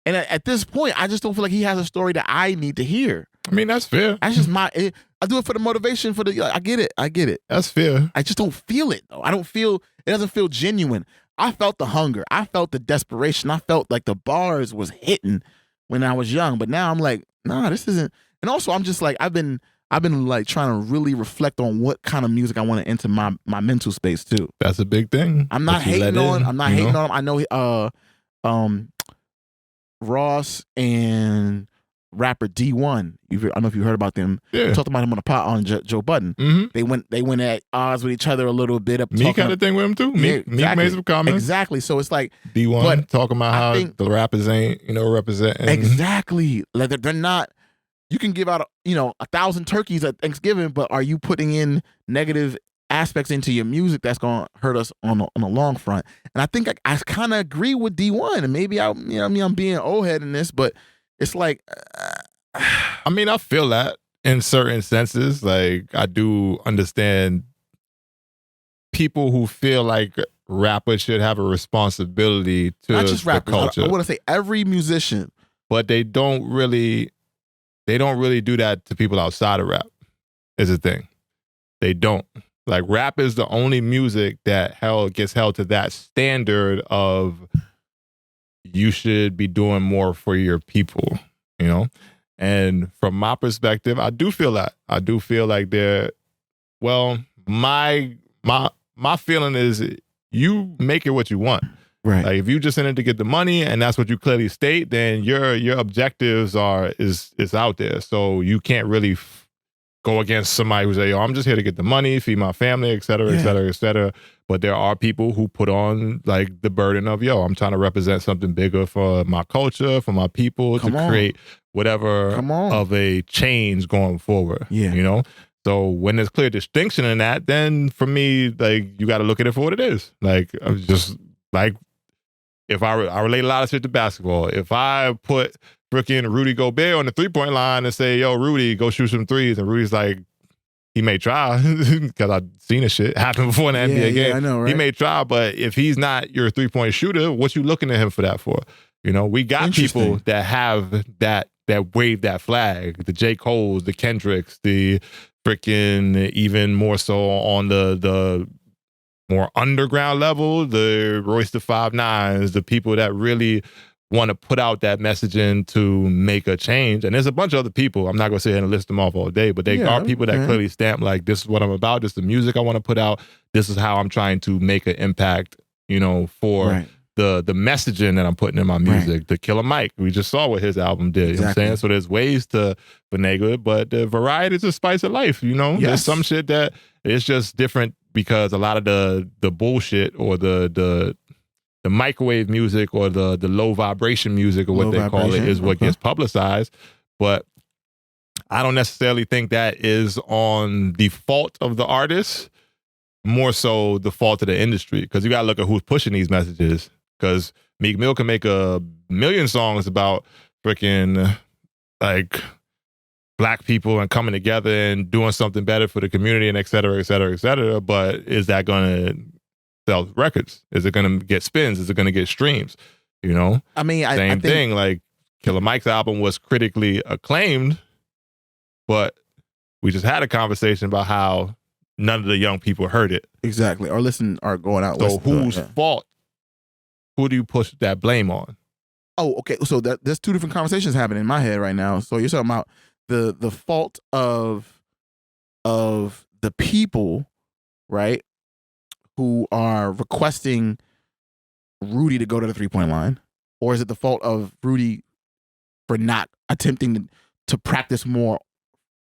And at this point, I just don't feel like he has a story that I need to hear. I mean, that's fair. That's just I do it for the motivation, I get it. That's fair. I just don't feel it, though. It doesn't feel genuine. I felt the hunger. I felt the desperation. I felt like the bars was hitting when I was young. But now I'm like, nah, this isn't. And also, I'm just like, I've been like trying to really reflect on what kind of music I want to enter my mental space too. That's a big thing. I'm not hating on him. I know Ross and rapper D1. I don't know if you heard about them. Yeah. Talked about him on Joe Budden. Mm-hmm. They went at odds with each other a little bit. Meek had a thing with him too. Meek made some comments. Exactly. So it's like D1 talking about how the rappers ain't representing. Exactly. Like they're not. You can give out 1,000 turkeys at Thanksgiving, but are you putting in negative aspects into your music that's gonna hurt us on the long front? And I think I kind of agree with D1, and maybe I'm being old head in this, but it's like, I mean, I feel that in certain senses. Like I do understand people who feel like rappers should have a responsibility to not just rappers. the culture. I want to say every musician, but they don't really do that to people outside of rap. Is a thing. They don't. Like rap is the only music that gets held to that standard of you should be doing more for your people, And from my perspective, I do feel that. I do feel like my feeling is you make it what you want. Right. Like if you just in it to get the money and that's what you clearly state, then your objectives is out there. So you can't really go against somebody who's like, I'm just here to get the money, feed my family, et cetera, et cetera, et cetera. But there are people who put on like the burden of, I'm trying to represent something bigger for my culture, for my people, create whatever of a change going forward. Yeah. So when there's clear distinction in that, then for me, like you got to look at it for what it is. Like I was just like, if I relate a lot of shit to basketball. If I put freaking Rudy Gobert on the 3-point line and say, yo, Rudy, go shoot some threes. And Rudy's like, he may try because I've seen this shit happen before in the NBA game. I know, right? He may try, but if he's not your 3-point shooter, what you looking at him for that for? We got people that have that wave that flag, the J. Coles, the Kendricks, the freaking even more so on the more underground level, the Royce the 5'9s, the people that really want to put out that messaging to make a change. And there's a bunch of other people. I'm not going to sit here and list them off all day, but they are people that clearly stamp like, this is what I'm about. This is the music I want to put out. This is how I'm trying to make an impact, for the messaging that I'm putting in my music. Right. The Killer Mike, we just saw what his album did. Exactly. You know what I'm saying? So there's ways to finagle it, but the variety is a spice of life, Yes. There's some shit that it's just different because a lot of the bullshit or the microwave music or the low vibration music or what they call it is what gets publicized. But I don't necessarily think that is on the fault of the artist, more so the fault of the industry. Because you got to look at who's pushing these messages. Because Meek Mill can make 1,000,000 songs about freaking like Black people and coming together and doing something better for the community and et cetera, et cetera, et cetera. But is that going to sell records? Is it going to get spins? Is it going to get streams? I mean, I think thing. Like Killer Mike's album was critically acclaimed, but we just had a conversation about how none of the young people heard it. Exactly. Or going out. So whose fault? Who do you push that blame on? Oh, okay. So there's two different conversations happening in my head right now. So you're talking about the fault of the people, right, who are requesting Rudy to go to the 3-point line, or is it the fault of Rudy for not attempting to practice more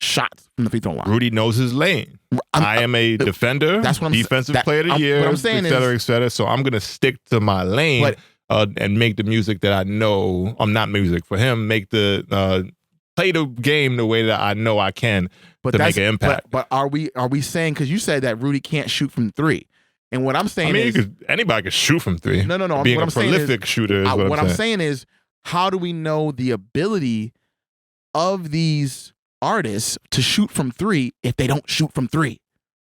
shots from the free throw line? Rudy knows his lane. I am a defender, that's what defensive player of the year, what I'm saying et cetera. So I'm going to stick to my lane and make the music that I know. I'm not music for him. Make the play the game the way that I know I can to make an impact. But are we saying, because you said that Rudy can't shoot from three, and what I'm saying is anybody can shoot from three. No. Being a prolific shooter is what I'm saying is, how do we know the ability of these artists to shoot from three if they don't shoot from three?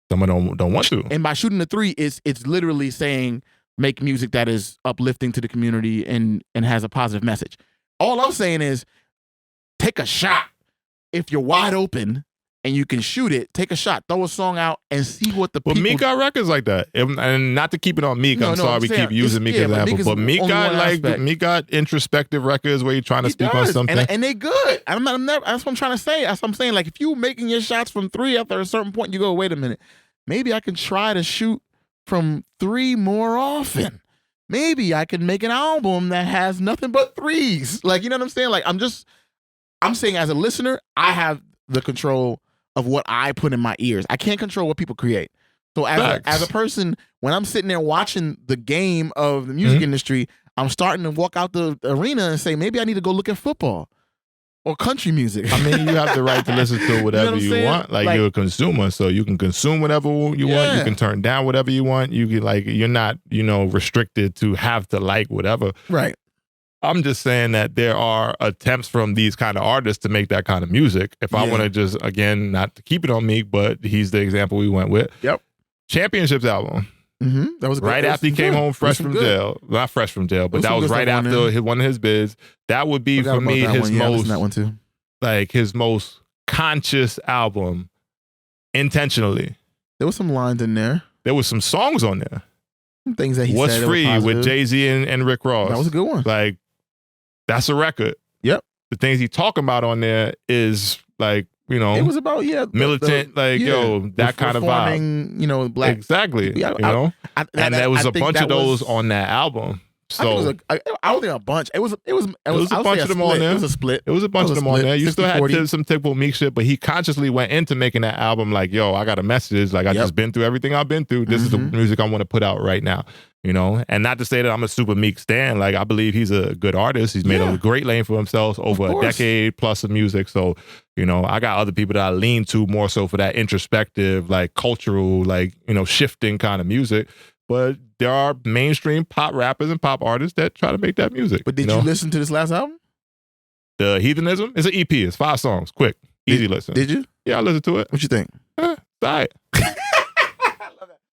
Some of them don't want to. And by shooting the three, it's literally saying make music that is uplifting to the community and has a positive message. All I'm saying is take a shot. If you're wide open and you can shoot it, take a shot, throw a song out, and see what the people... But Meek got records like that. And not to keep it on Meek, I'm sorry we keep using Meek as an example, but Meek got introspective records where you're trying to speak on something. And they good. That's what I'm trying to say. That's what I'm saying. Like, if you making your shots from three, after a certain point, you go, wait a minute, maybe I can try to shoot from three more often. Maybe I can make an album that has nothing but threes. Like, you know what I'm saying? Like, I'm saying as a listener, I have the control of what I put in my ears. I can't control what people create. So as a person, when I'm sitting there watching the game of the music industry, I'm starting to walk out the arena and say, maybe I need to go look at football or country music. I mean, you have the right to listen to whatever you want. Like, you're a consumer, so you can consume whatever you want. You can turn down whatever you want. You can, you're not, restricted to have to like whatever. Right. I'm just saying that there are attempts from these kind of artists to make that kind of music. If I want to just, again, not to keep it on Meek, but he's the example we went with. Yep. Championships album. Mm-hmm. That was right after he came home fresh from jail. Not fresh from jail, but that was right after one of his bids. That would be for me his most, that one too. Like, his most conscious album intentionally. There was some lines in there. There was some songs on there. Some things that he What's said. Free with Jay-Z and Rick Ross. That was a good one. Like, that's a record. Yep. The things he talking about on there is like, it was about militant, that kind of vibe. Black. Exactly. And there was a bunch of those on that album. So I don't think a bunch. It was a bunch of them on there. It was a split. It was a bunch of them on there. You still had some typical Meek shit, but he consciously went into making that album like, I got a message. Like, I just been through everything I've been through. This is the music I want to put out right now. And not to say that I'm a super Meek stan. Like, I believe he's a good artist. He's made a great lane for himself over a decade plus of music. So, I got other people that I lean to more so for that introspective, like cultural, shifting kind of music. But there are mainstream pop rappers and pop artists that try to make that music. But did you listen to this last album? The Heathenism? It's an EP. It's 5 songs. Quick. Easy listen. Did you? Yeah, I listened to it. What you think? It's all right.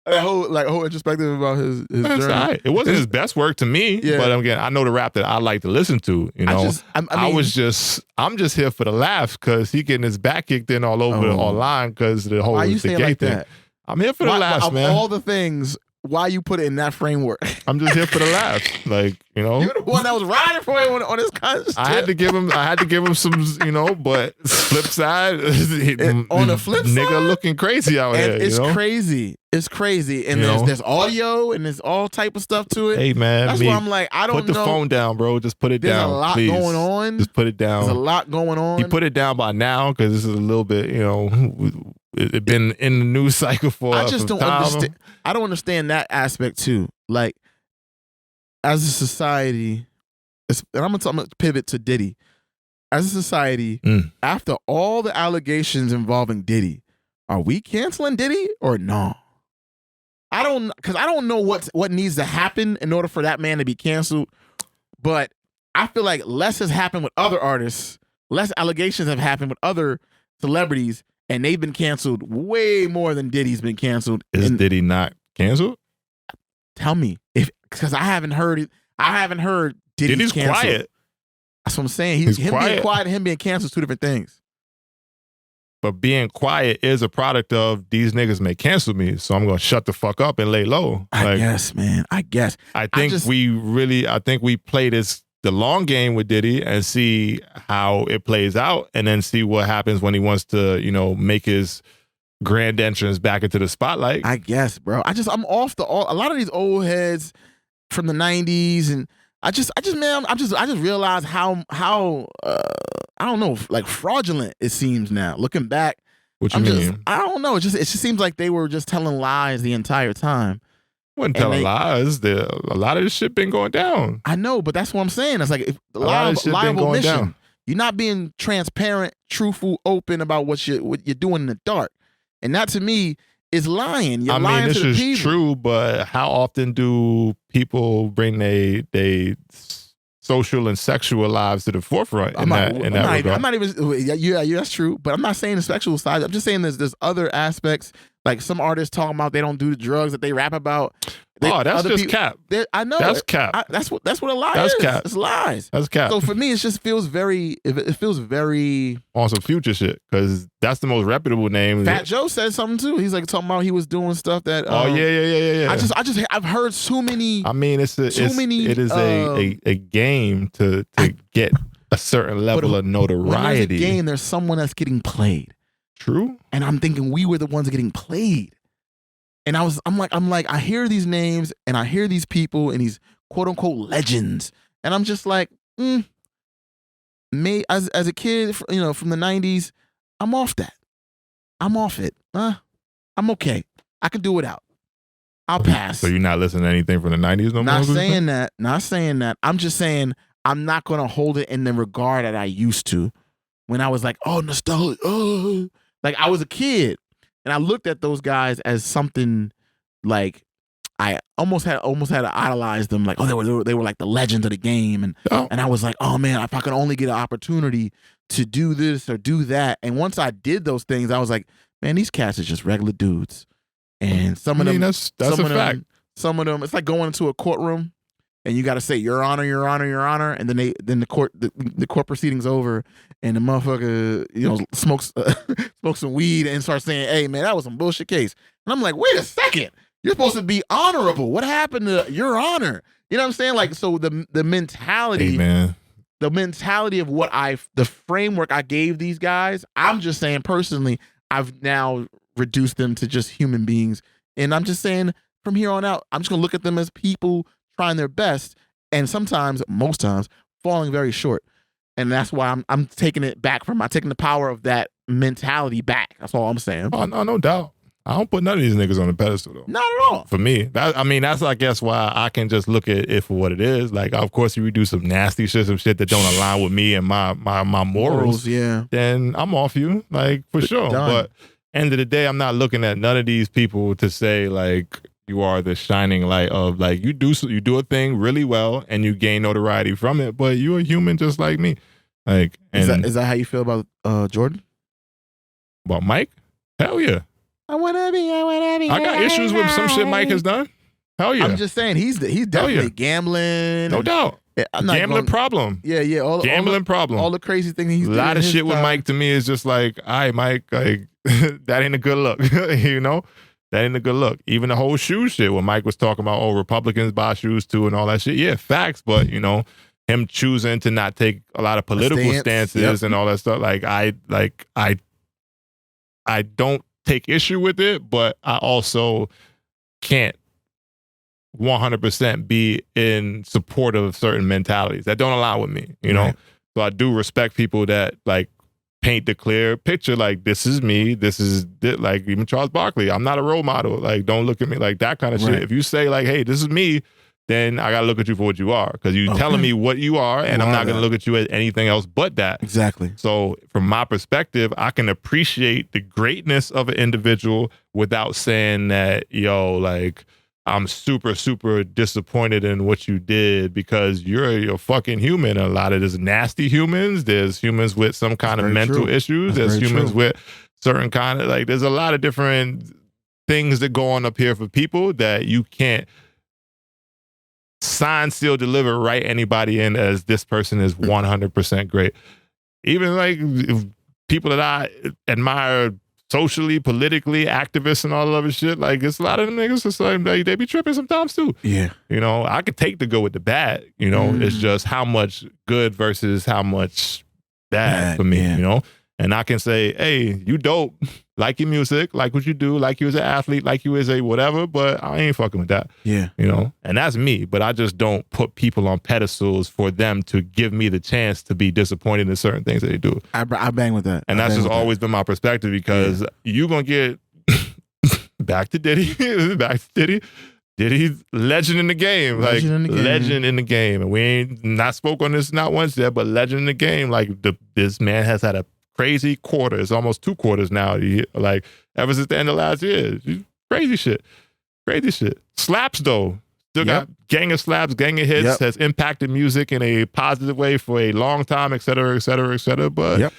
That whole introspective about his journey. All right. It wasn't his best work to me, but again, I know the rap that I like to listen to. I'm just here for the laughs because he getting his back kicked in all over online because the whole Why you say like thing. that? I'm here for the laughs, man. Of all the things, why you put it in that framework? I'm just here for the laughs. Like, You're the one that was riding for him on his concert. I had to give him some, but flip side, on the flip side, nigga looking crazy out here. It's crazy. It's crazy. And there's audio and there's all type of stuff to it. Hey, man. That's why I'm like, I don't know. Put the phone down, bro. Just put it down. There's a lot going on. Just put it down. There's a lot going on. He put it down by now because this is a little bit, it's been in the news cycle for I just don't understand. I don't understand that aspect too. Like, as a society, and I'm gonna pivot to Diddy. As a society, after all the allegations involving Diddy, are we canceling Diddy or no? I don't know what needs to happen in order for that man to be canceled. But I feel like less has happened with other artists. Less allegations have happened with other celebrities. And they've been canceled way more than Diddy's been canceled. Is Diddy not canceled? Tell me, because I haven't heard Diddy's canceled. Quiet. That's what I'm saying. Him quiet. Being quiet and him being canceled is two different things. But being quiet is a product of these niggas may cancel me, so I'm gonna shut the fuck up and lay low. I guess, man. I guess. I think we play this the long game with Diddy and see how it plays out, and then see what happens when he wants to, make his grand entrance back into the spotlight. I guess, bro. I'm off a lot of these old heads from the 90s, and I just realized how I don't know, like fraudulent it seems now. Looking back, what you mean? I don't know. It just seems like they were just telling lies the entire time. Wasn't telling lies. A lot of this shit been going down. I know, but that's what I'm saying. It's like a lot of shit been going down. You're not being transparent, truthful, open about what you're doing in the dark. And that to me is lying. You're lying to the people. This is true, but how often do people bring they social and sexual lives to the forefront in that regard? I'm not even. Yeah, that's true. But I'm not saying the sexual side. I'm just saying there's other aspects. Like some artists talking about they don't do the drugs that they rap about. That's just cap. I know that's cap. That's what a lie is. That's cap. It's lies. That's cap. So for me, it just feels very. It feels very on some Future shit, because that's the most reputable name. Fat Joe said something too. He's like talking about he was doing stuff that. Yeah. I've heard too many. I mean, it is a game to get a certain level of notoriety. When there's a game, there's someone that's getting played. True. And I'm thinking we were the ones getting played. And I'm like, I hear these names and I hear these people and these quote unquote legends. And I'm just like, as a kid, from the 90s, I'm off that. I'm off it. I'm okay. I can do without. I'll pass. So you're not listening to anything from the 90s no more? Not saying that. I'm just saying I'm not going to hold it in the regard that I used to when I was like, oh, nostalgia. Oh. Like I was a kid and I looked at those guys as something like I almost had to idolize them. Like, oh, they were like the legends of the game. And I was like, oh man, if I could only get an opportunity to do this or do that. And once I did those things, I was like, man, these cats are just regular dudes. And some of them, that's a fact. Some of them, it's like going into a courtroom and you got to say, Your Honor, Your Honor, Your Honor. And then the court proceedings over and the motherfucker, smokes some weed and starts saying, hey man, that was some bullshit case. And I'm like, wait a second. You're supposed to be honorable. What happened to Your Honor? You know what I'm saying? Like, so the mentality, hey, man. The mentality of the framework I gave these guys, I'm just saying personally, I've now reduced them to just human beings. And I'm just saying from here on out, I'm just going to look at them as people trying their best. And sometimes, most times, falling very short. And that's why I'm taking it back taking the power of that mentality back. That's all I'm saying. Oh, no doubt. I don't put none of these niggas on the pedestal though. Not at all. For me, that's I guess why I can just look at it for what it is. Like, of course, if you do some nasty shit, some shit that don't align with me and my morals, yeah, then I'm off you, like for sure. Done. But end of the day, I'm not looking at none of these people to say like you are the shining light of like you do a thing really well and you gain notoriety from it, but you're a human just like me. Like, and is that how you feel about Jordan? About Mike? Hell yeah. I wanna be. I got issues with some shit Mike has done. Hell yeah. I'm just saying he's definitely gambling. No doubt. Gambling problem. Yeah. Gambling problem. All the crazy things he's doing. A lot of shit with Mike to me is just like, all right, Mike, like that ain't a good look. That ain't a good look. Even the whole shoe shit when Mike was talking about, Republicans buy shoes too and all that shit. Yeah, facts, but him choosing to not take a lot of political stances and all that stuff. Like I don't take issue with it, but I also can't 100% be in support of certain mentalities that don't align with me, Right. So I do respect people that like paint the clear picture, like this is me, like even Charles Barkley, I'm not a role model, like don't look at me like that kind of shit. If you say like, hey, this is me, then I gotta look at you for what you are, because you're telling me what you are, and I'm not gonna look at you as anything else but that. Exactly. So from my perspective, I can appreciate the greatness of an individual without saying that, like I'm super, super disappointed in what you did, because you're a fucking human. A lot of there's nasty humans. There's humans with some kind of mental issues. There's humans with certain kind of there's a lot of different things that go on up here for people that you can't sign, seal, deliver, write anybody in as this person is 100% great. Even like people that I admire socially, politically, activists and all that other shit. Like, it's a lot of them niggas, it's like, they be tripping sometimes too. Yeah. You know, I could take the good with the bad, you know, it's just how much good versus how much bad for me, you know? And I can say, hey, you dope, like your music, like what you do, like you as an athlete, like you as a whatever, but I ain't fucking with that. Yeah. You know? And that's me, but I just don't put people on pedestals for them to give me the chance to be disappointed in certain things that they do. I bang with that. And that's just always been my perspective, because you gonna get back to Diddy, Diddy's legend in the game, legend in the game. And we ain't not spoke on this not once yet, but legend in the game. Like, this man has had a crazy quarter. It's almost 2 quarters now. Like, ever since the end of last year, crazy shit. Slaps though, still got gang of slaps, gang of hits, has impacted music in a positive way for a long time, et cetera, et cetera, et cetera. But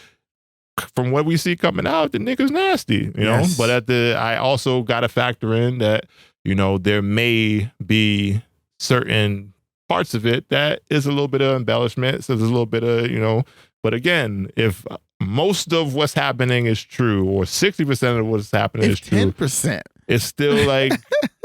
from what we see coming out, the nigga's nasty, you know. But I also got to factor in that, you know, there may be certain parts of it that is a little bit of embellishment. So there's a little bit of, you know, but again, if most of what's happening is true, or 60% of what's happening is true, 10%. It's still like,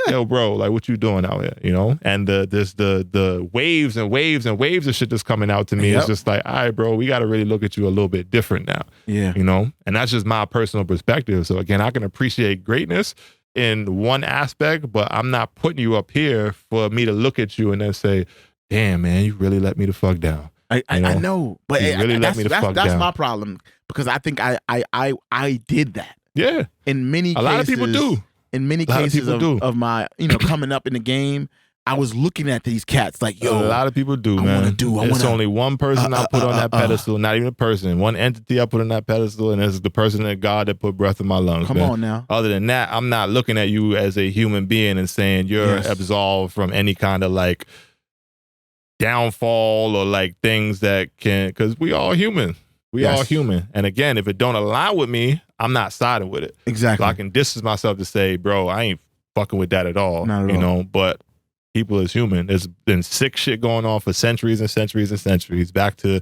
yo, bro, like, what you doing out here, you know? And the waves and waves and waves of shit that's coming out to me is just like, all right, bro, we got to really look at you a little bit different now. Yeah. You know? And that's just my personal perspective. So again, I can appreciate greatness in one aspect, but I'm not putting you up here for me to look at you and then say, damn, man, you really let me the fuck down. I know, but really that's my problem, because I think I did that. Yeah. In many cases. A lot of people do. In many cases of my, you know, coming up in the game, I was looking at these cats like, yo. A lot of people do, man. It's only one person I put on that pedestal, not even a person. One entity I put on that pedestal, and it's the person that God that put breath in my lungs. Come on now. Other than that, I'm not looking at you as a human being and saying you're absolved from any kind of like downfall or like things that can, because we all human. We all human. And again, if it don't align with me, I'm not siding with it. Exactly. So I can distance myself to say, bro, I ain't fucking with that at all. Not at all. You know, but people is human. There's been sick shit going on for centuries and centuries and centuries, back to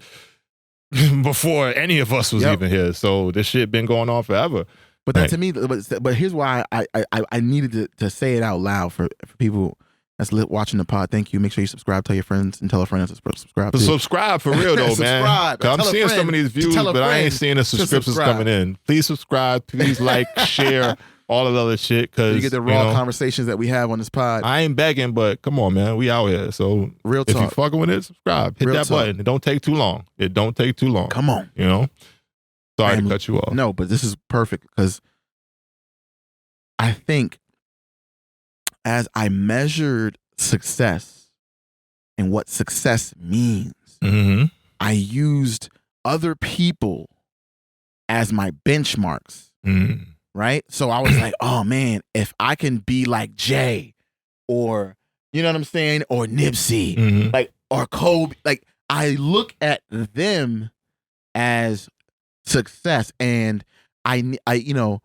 before any of us was even here. So this shit been going on forever. But that to me, but here's why I needed to say it out loud for people that's watching the pod. Thank you. Make sure you subscribe, tell your friends, and tell a friend to subscribe. Subscribe for real though, man. I'm seeing some of these views, but I ain't seeing the subscriptions coming in. Please subscribe. Please like, share, all of the other shit. Cause you get the raw conversations that we have on this pod. I ain't begging, but come on, man. We out here. So real talk. If you fucking with it, subscribe. Hit that button. It don't take too long. Come on. You know? Sorry to cut you off. No, but this is perfect, because I think as I measured success and what success means, I used other people as my benchmarks, right? So I was like, oh man, if I can be like Jay, or, you know what I'm saying, or Nipsey, like, or Kobe, like, I look at them as success. And I you know,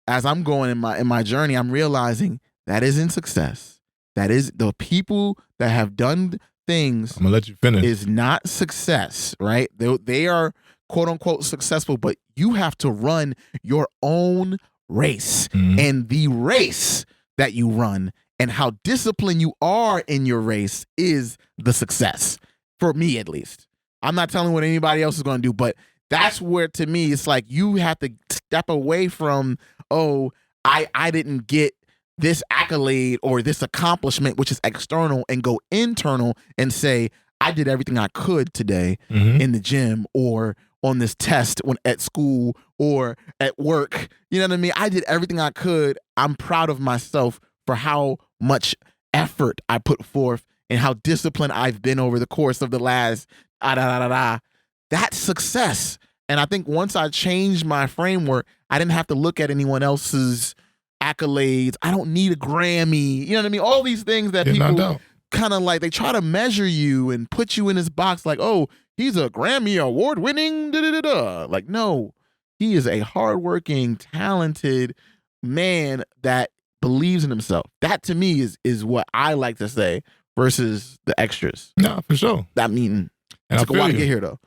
as I'm going in my journey, I'm realizing that isn't success. That is, the people that have done things, I'm gonna let you finish, is not success, right? They are quote unquote successful, but you have to run your own race. And the race that you run and how disciplined you are in your race is the success, for me at least. I'm not telling what anybody else is going to do, but that's where, to me, it's like you have to step away from, oh, I didn't get this accolade or this accomplishment, which is external, and go internal and say, I did everything I could today in the gym, or on this test at school, or at work. You know what I mean? I did everything I could. I'm proud of myself for how much effort I put forth and how disciplined I've been over the course of the last That's success. And I think once I changed my framework, I didn't have to look at anyone else's accolades. I don't need a Grammy. You know what I mean? All these things that people kind of like, they try to measure you and put you in this box like, oh, he's a Grammy award winning Like, no, he is a hardworking, talented man that believes in himself. That to me is what I like to say versus the extras. No, for sure. That mean, it took a while to get here though.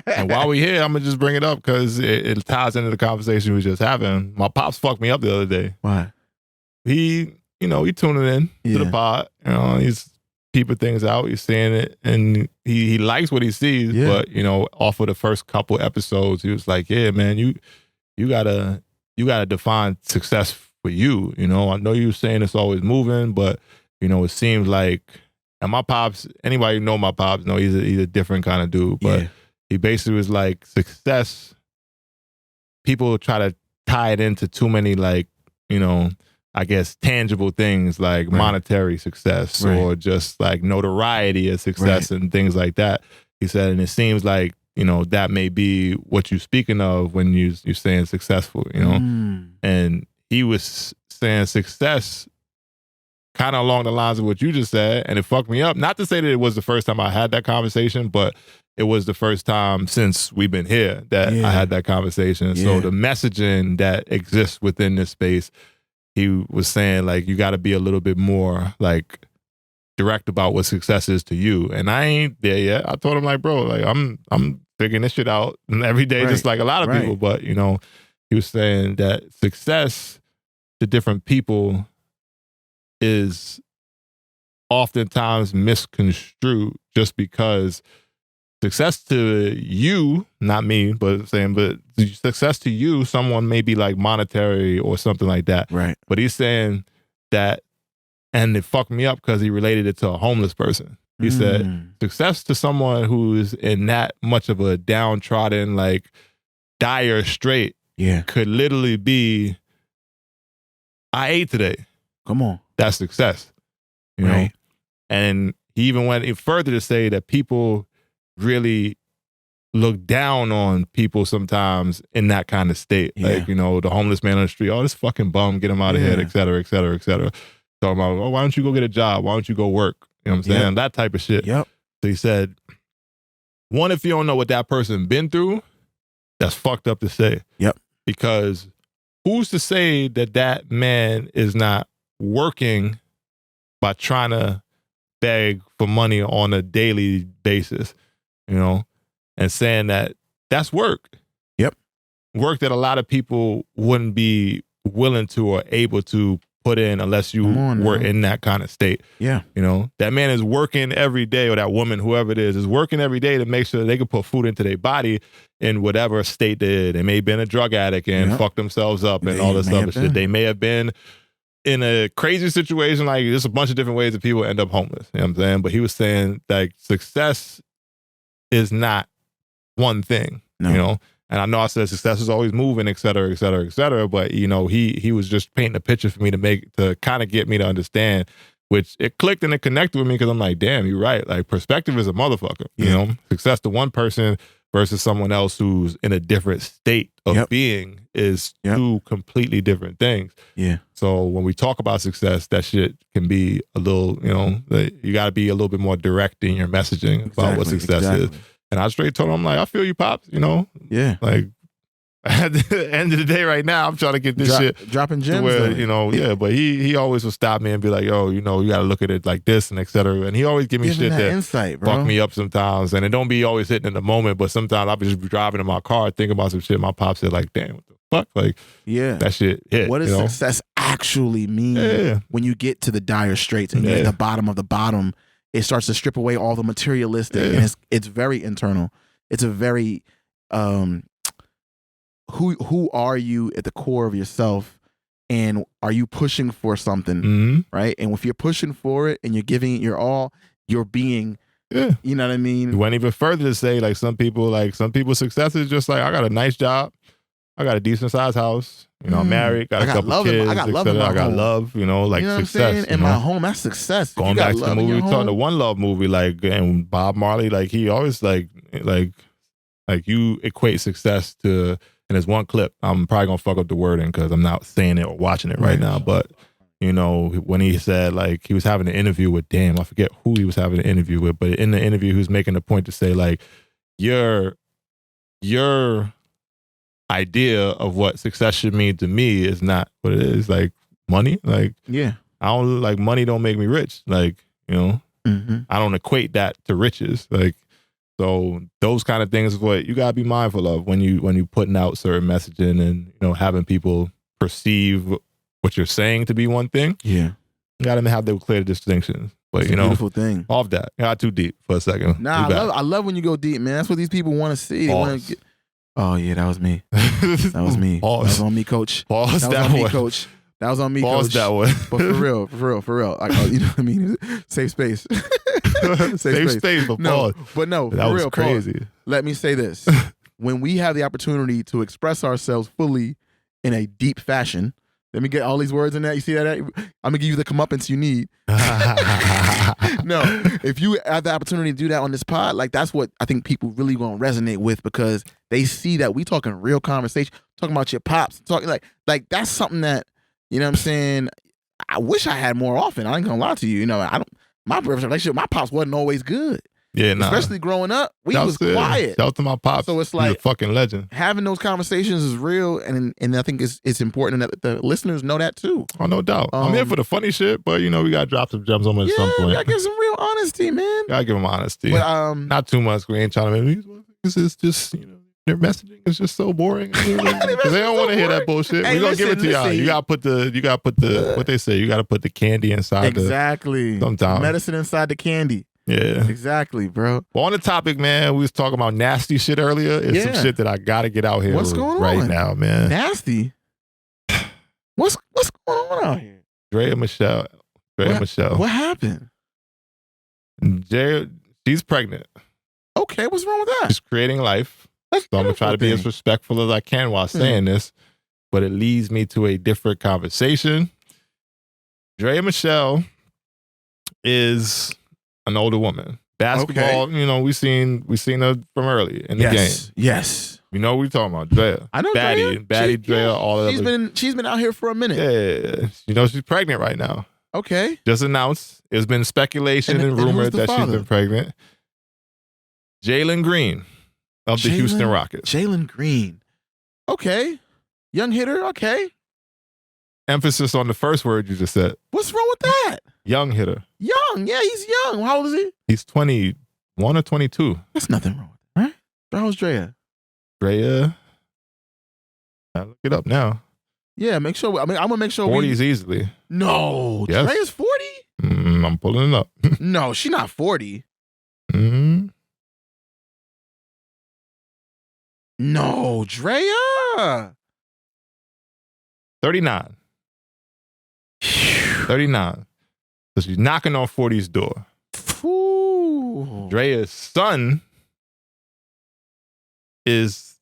And while we here, I'm gonna just bring it up because it ties into the conversation we were just having. My pops fucked me up the other day. Why? He tuning in to the pod. He's peeping things out. He's seeing it, and he likes what he sees. Yeah. But off of the first couple episodes, he was like, "Yeah, man, you gotta define success for you. I know you were saying it's always moving, but it seems like." And my pops, anybody who know my pops, know he's a different kind of dude. But he basically was like, success. People try to tie it into too many I guess tangible things like monetary success or just like notoriety of success and things like that. He said, and it seems like, that may be what you're speaking of when you're saying successful, And he was saying success kind of along the lines of what you just said, and it fucked me up. Not to say that it was the first time I had that conversation, but it was the first time since we've been here that I had that conversation. So the messaging that exists within this space, he was saying like you got to be a little bit more like direct about what success is to you. And I ain't there yet. I told him like, bro, like I'm figuring this shit out every day, just like a lot of people. But he was saying that success to different people is oftentimes misconstrued just because success to you, not me, but success to you, someone may be like monetary or something like that. Right. But he's saying that, and it fucked me up because he related it to a homeless person. He said success to someone who's in that much of a downtrodden, like dire strait could literally be, I ate today. Come on. That's success. You know? And he even went further to say that people really look down on people sometimes in that kind of state. Like, the homeless man on the street, oh, this fucking bum, get him out of here, et cetera, et cetera, et cetera. Talking about, oh, why don't you go get a job? Why don't you go work? You know what I'm saying? That type of shit. Yep. So he said, one, if you don't know what that person been through, that's fucked up to say. Yep. Because who's to say that that man is not working by trying to beg for money on a daily basis, and saying that that's work. Yep. Work that a lot of people wouldn't be willing to or able to put in unless you were in that kind of state. Yeah. That man is working every day, or that woman, whoever it is working every day to make sure that they can put food into their body in whatever state they're in. They may have been a drug addict and fuck themselves up and all this other shit. They may have been in a crazy situation. Like, there's a bunch of different ways that people end up homeless. You know what I'm saying? But he was saying like success is not one thing, And I know I said success is always moving, et cetera, et cetera, et cetera. But, he was just painting a picture for me to kind of get me to understand, which it clicked and it connected with me because I'm like, damn, you're right. Like, perspective is a motherfucker. Success to one person versus someone else who's in a different state of being is two completely different things. Yeah. So when we talk about success, that shit can be a little, you got to be a little bit more direct in your messaging about what success is. And I straight told him, I'm like, I feel you, Pops, Yeah. Like, at the end of the day right now, I'm trying to get this shit dropping gems where, but he always would stop me and be like, yo, you got to look at it like this and et cetera. And he always give me shit that insight, bro. Fuck me up sometimes. And it don't be always hitting in the moment, but sometimes I'll be just driving in my car thinking about some shit. My pop said like, damn, what the fuck? Like, that shit hit. What does success actually mean when you get to the dire straits and you're at the bottom of the bottom? It starts to strip away all the materialistic, and it's very internal. It's a very who are you at the core of yourself, and are you pushing for something, right? And if you're pushing for it and you're giving it your all, you're being, you know what I mean? You went even further to say like some people's success is just like, I got a nice job, I got a decent sized house, I'm married, got a couple kids, I got love in my I got home. like you know success. What I'm saying? In my home, that's success. Going back to the movie, we talking the One Love movie, like, and Bob Marley, like he always like you equate success to, and there's one clip, I'm probably gonna fuck up the wording because I'm not saying it or watching it right now, but when he said like he was having an interview with, damn, I forget who he was having an interview with, but in the interview he was making a point to say like your idea of what success should mean to me is not what it is. Like money, like I don't like money. Don't make me rich. Like I don't equate that to riches. Like So those kind of things is what you gotta be mindful of when you putting out certain messaging and having people perceive what you're saying to be one thing. Yeah, you gotta have the clear distinctions. But it's a beautiful thing. Off that, got too deep for a second. Nah, I love when you go deep, man. That's what these people want to see. They want to get. Oh yeah, that was me. That was me. That was on me, coach. Pause that was on me, coach. That was on me, Pause coach. That one. But for real. Like, you know what I mean? Safe space. Safe space. But no, but no, that for was real, crazy. Pause. Let me say this: when we have the opportunity to express ourselves fully in a deep fashion, let me get all these words in that. You see that? I'm gonna give you the comeuppance you need. No, if you have the opportunity to do that on this pod, like that's what I think people really gonna resonate with because they see that we talking real conversation, talking about your pops, talking like that's something that you know what I'm saying. I wish I had more often. I ain't gonna lie to you. My relationship, my pops wasn't always good. Yeah, nah. Especially growing up, we was quiet. Shout out to my pops. So it's like he's a fucking legend. Having those conversations is real, and I think it's important that the listeners know that too. Oh, no doubt. I'm here for the funny shit, but we gotta drop some gems on them at some point. Yeah, gotta give some real honesty, man. Gotta give them honesty. But not too much. We ain't trying to make this is just their messaging is just so boring. They don't want to hear that bullshit. Hey, we're gonna give it to y'all. You gotta put the what they say. You gotta put the candy inside. Exactly. Sometimes medicine inside the candy. Yeah, exactly, bro. Well, on the topic, man, we was talking about nasty shit earlier. It's some shit that I gotta get out here. What's going right on now, man? Nasty. What's going on out here? Drea Michelle. What happened? She's pregnant. Okay, what's wrong with that? She's creating life. So I'm gonna try to be as respectful as I can while saying this, but it leads me to a different conversation. Drea Michelle is an older woman. Basketball, we seen her from early in the game. Yes. You know what we talking about, Drea. I know Baddie Drea, all of that. She's been out here for a minute. Yeah. She's pregnant right now. Okay. Just announced. There's been speculation and rumored that she's been pregnant. Jalen Green of the Houston Rockets. Jalen Green. Okay. Young hitter. Okay. Emphasis on the first word you just said. What's wrong with that? Young hitter. Young. Yeah, he's young. How old is he? He's 21 or 22. That's nothing wrong with that, right? How old's Drea? Drea. I look it up now. Yeah, make sure. I'm going to make sure 40s easily. No. Yes. Drea's 40? I'm pulling it up. No, she's not 40. Mm-hmm. No, Drea. 39. 39. So she's knocking on 40's door. Ooh. Drea's son is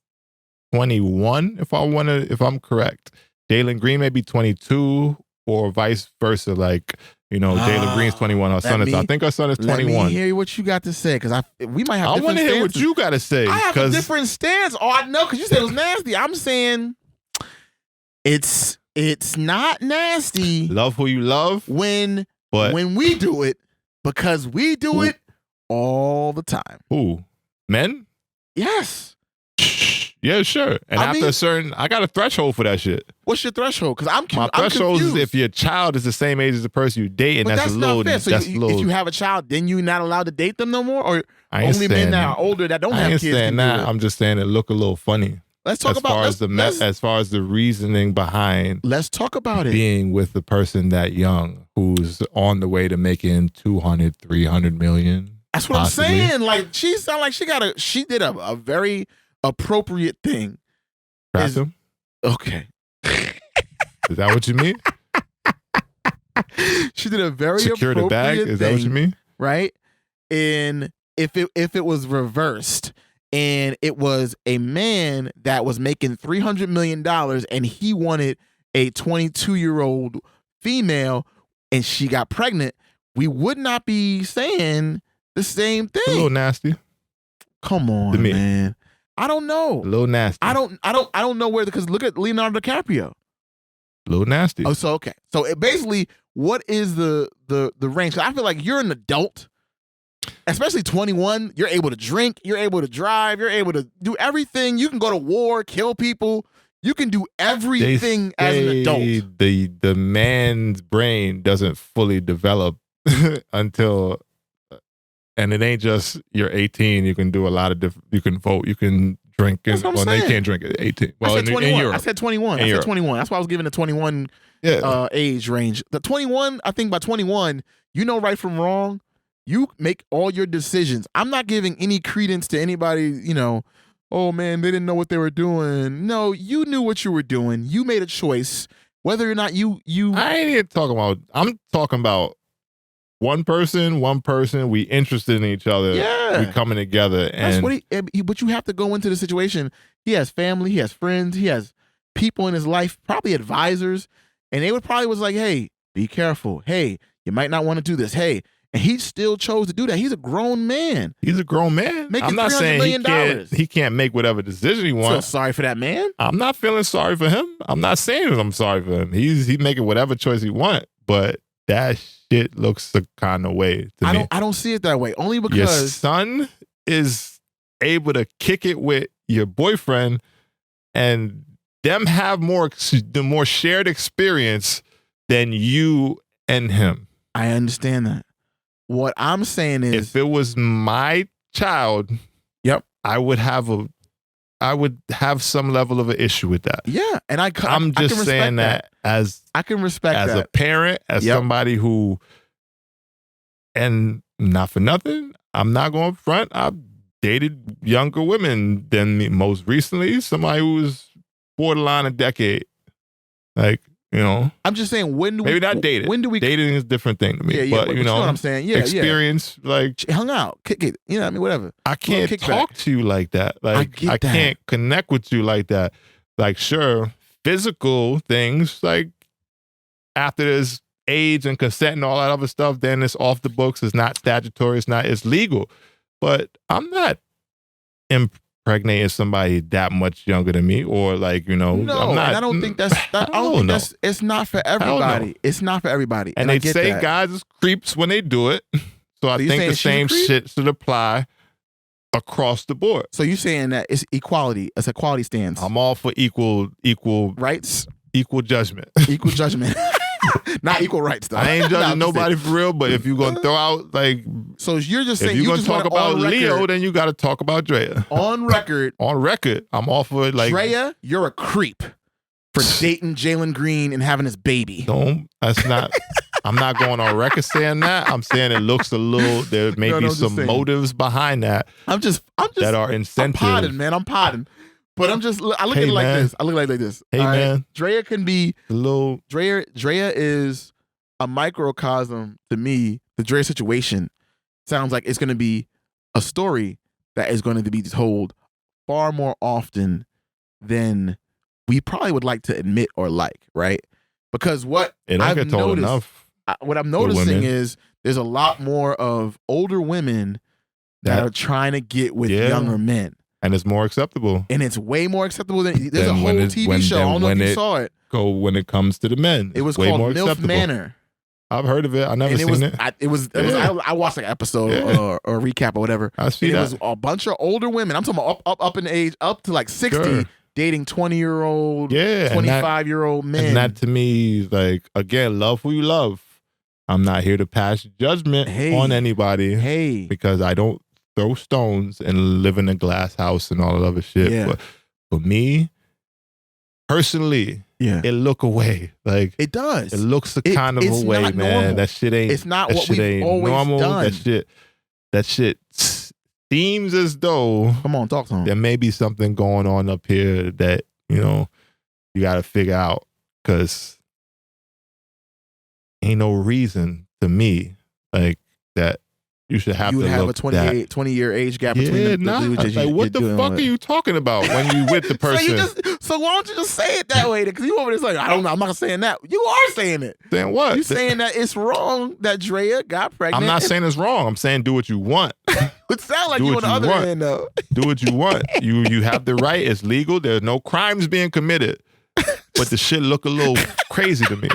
21, if I'm correct. Jalen Green may be 22 or vice versa. Like, Jalen Green's 21. I think her son is 21. Let me hear what you got to say, because we might have different stances. I want to hear what you got to say. I have a different stance. Oh, I know, because you said it was nasty. I'm saying it's not nasty. Love who you love. When we do it, because we do it all the time. Who? Men? Yes. Yeah, sure. And after a certain, I got a threshold for that shit. What's your threshold? Because my threshold is if your child is the same age as the person you date, and that's not fair. So if you have a child, then you're not allowed to date them no more, or only men that are older that don't have kids. I ain't saying that. I'm just saying it look a little funny. Let's talk as far as the reasoning behind. Let's talk about it. Being with the person that young who's on the way to making 200, 300 million. That's what possibly. I'm saying. Like she sound like she did a very appropriate thing. Okay. Is that what you mean? She did a very secure the bag. Is that what you mean? Right. And if it was reversed, and it was a man that was making $300 million, and he wanted a 22-year-old female, and she got pregnant, we would not be saying the same thing. A little nasty. Come on, man. I don't know. A little nasty. I don't know where, because look at Leonardo DiCaprio. A little nasty. Oh, so okay. So basically, what is the range? 'Cause I feel like you're an adult, especially 21. You're able to drink. You're able to drive. You're able to do everything. You can go to war, kill people. You can do everything as an adult. The man's brain doesn't fully develop until and it ain't just you're 18. You can do a lot of different. You can vote. You can drink. That's what I'm They saying. can't drink at 18. Well, I said 21. in Europe. I said 21. In I said Europe. 21. That's why I was giving the 21 age range. The 21, I think by 21, you know right from wrong. You make all your decisions. I'm not giving any credence to anybody, you know, oh man, they didn't know what they were doing. No, you knew what you were doing. You made a choice. Whether or not you I ain't even talking about. I'm talking about one person. We interested in each other. Yeah. We coming together. And that's what but you have to go into the situation. He has family, he has friends, he has people in his life, probably advisors, and they would probably was like, hey, be careful. Hey, you might not want to do this. Hey, and he still chose to do that. He's a grown man. He's a grown man. Making I'm not saying $300 he can't make whatever decision he Feel wants. sorry for that man. I'm not feeling sorry for him. I'm not saying I'm sorry for him. He's making whatever choice he wants, but that shit looks the kind of way to me. I don't see it that way. Only Your because son is able to kick it with your boyfriend and them have the more shared experience than you and him. I understand that. What I'm saying is, If it was my child, yep, I would have some level of an issue with that. yeah, and I'm I'm just saying that as I can respect as that. a parent, as Yep. somebody who, and not for nothing, I'm not going front. I've dated younger women than me. Most recently, somebody who was borderline a decade. Like, you know, I'm just saying, when do maybe we not dated. When do we Dating is a different thing to me. Yeah, but you know what I'm saying? Yeah, experience, like hung out, kick it. You know, what I mean, whatever. I can't kickback. talk to you like that. Like get I that. can't connect with you like that. Like, sure, physical things, like after there's age and consent and all that other stuff, then it's off the books. It's not statutory. It's legal. But I'm not impregnating somebody that much younger than me, or like, you know, No, I'm not. and I don't think that's. I don't think that's. It's not for everybody. no. It's not for everybody. And I they get say that. guys is creeps when they do it. So I you think saying the she's a same creep? shit should apply across the board. So you saying that it's equality? It's a quality stance. I'm all for equal Rights, equal judgment. equal judgment, not equal rights. Though I ain't No, judging I'm nobody for real, but if you're gonna throw out like, So you're just if saying you're you gonna just talk want about on Leo, record, then you got to talk about Drea. on record. On record, I'm all for it. Like, Drea, you're a creep for dating Jalen Green and having his baby. don't. That's not. I'm not going on record saying that. I'm saying it looks a little. There may No, be I'm just some saying. motives behind that I'm just that are I'm incentive. potting, man. I'm potting. But I look Hey, at it like man. this. I look at it like this. Hey, All right? man. Drea can be A little. Drea is a microcosm to me. The Drea situation sounds like it's going to be a story that is going to be told far more often than we probably would like to admit or like, right? Because what It don't I've get told noticed, enough. what I'm women. noticing is there's a lot more of older women that are trying to get with Yeah. younger men. And it's more acceptable. And it's way more acceptable than there's a Then whole when it- TV when- show. I then don't know if when you it- saw it. When it comes to the men, It was it's way called more MILF acceptable. Manor. I've heard of it. I never And seen it. I watched like an episode Yeah. or a recap or whatever. I see And it that. was a bunch of older women. I'm talking about up in age, up to like 60, Sure. dating 20-year-old, Yeah, and that- 25-year-old men. And that to me, like, again, love who you love. I'm not here to pass judgment Hey. on anybody Hey, because I don't throw stones and live in a glass house and all that other shit. Yeah. But for me, personally, yeah, it look away. Like, it does. it looks a kind of it's a way, not man. normal. That shit ain't. It's not that what shit we've ain't always normal. done. That shit seems as though Come on, talk to him. there may be something going on up here that, you know, you got to figure out, because ain't no reason to me like that you should have You would to have look a 20-year age gap that. between Yeah, the nah. dudes that Like, you're what the doing fuck with. are you talking about when you with the person? So why don't you just say it that way? Because you over there like, I don't know, I'm not saying that. You are saying it. Saying what? You saying that it's wrong that Drea got pregnant. I'm not saying it's wrong. I'm saying do what you want. It sounds like do you on what the you other want. end though. Do what you want. You have the right. It's legal. There's no crimes being committed. But the shit look a little crazy to me.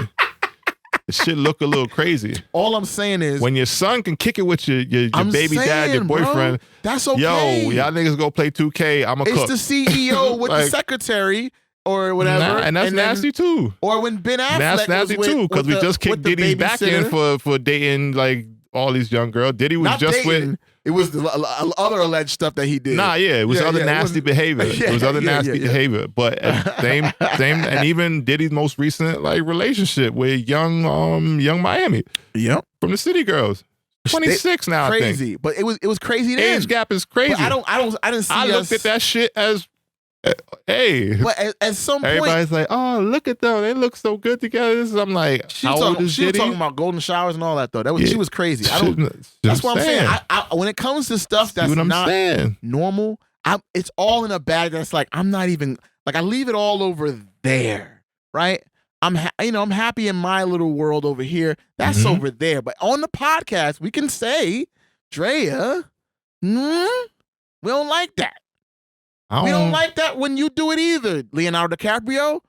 The shit look a little crazy. All I'm saying is When your son can kick it with your I'm baby dad, your saying, bro, boyfriend, that's okay. yo, y'all niggas go play 2K. I'm a cook. It's the CEO with the Like, secretary or whatever. Nah, and that's then- nasty too. Or when Ben Affleck That's nasty was with, too, because we just with kicked the Diddy's back in babysitter. for dating like all these young girls. Diddy was Not just dating. with. It was the other alleged stuff that he did. Nah, yeah, it was other nasty behavior. It was other nasty behavior. But same, and even Diddy's most recent like relationship with young Miami. Yep. From the City Girls. 26 now. Crazy, I think. but it was crazy then. Age gap is crazy. But I didn't see. I looked at that shit as. Hey, but at some point, everybody's like, "Oh, look at them! They look so good together." I'm like, she how old is she was Diddy? talking about golden showers and all that though. She was crazy. That's what I'm saying. When it comes to stuff that's not normal, it's all in a bag that's like I'm not even like I leave it all over there, right? I'm happy in my little world over here. That's over there. But on the podcast, we can say, Drea, we don't like that. We don't like that when you do it either. Leonardo DiCaprio,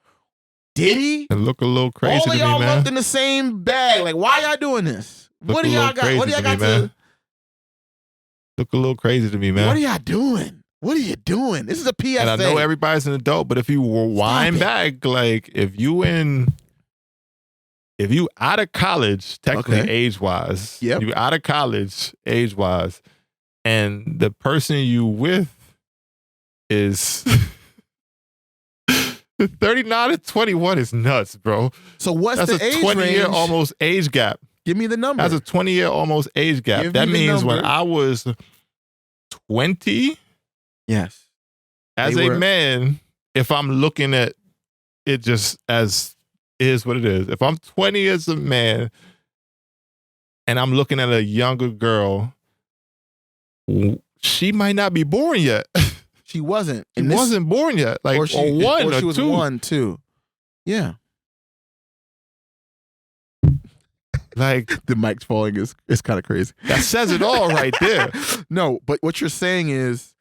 Diddy. It look a little crazy to me, man. All of y'all lumped in the same bag. Like, why y'all doing this? What do y'all got? What do y'all got to? Look a little crazy to me, man. What are y'all doing? What are you doing? This is a PSA. And I know everybody's an adult, but if you wind back, like if you out of college, technically age-wise, you out of college age-wise, and the person you with is 39 to 21 is nuts, bro. So what's That's the age a 20-year range? almost age gap. Give me the number. That's a 20-year almost age gap. Give that me the means number. when I was 20, yes, as a man, if I'm looking at it just as is what it is, if I'm 20 as a man and I'm looking at a younger girl, she might not be born yet. She wasn't. She wasn't born yet. Like, or she was two. 1, 2. Yeah. Like the mic's falling is kind of crazy. That says it all right there. No, but what you're saying is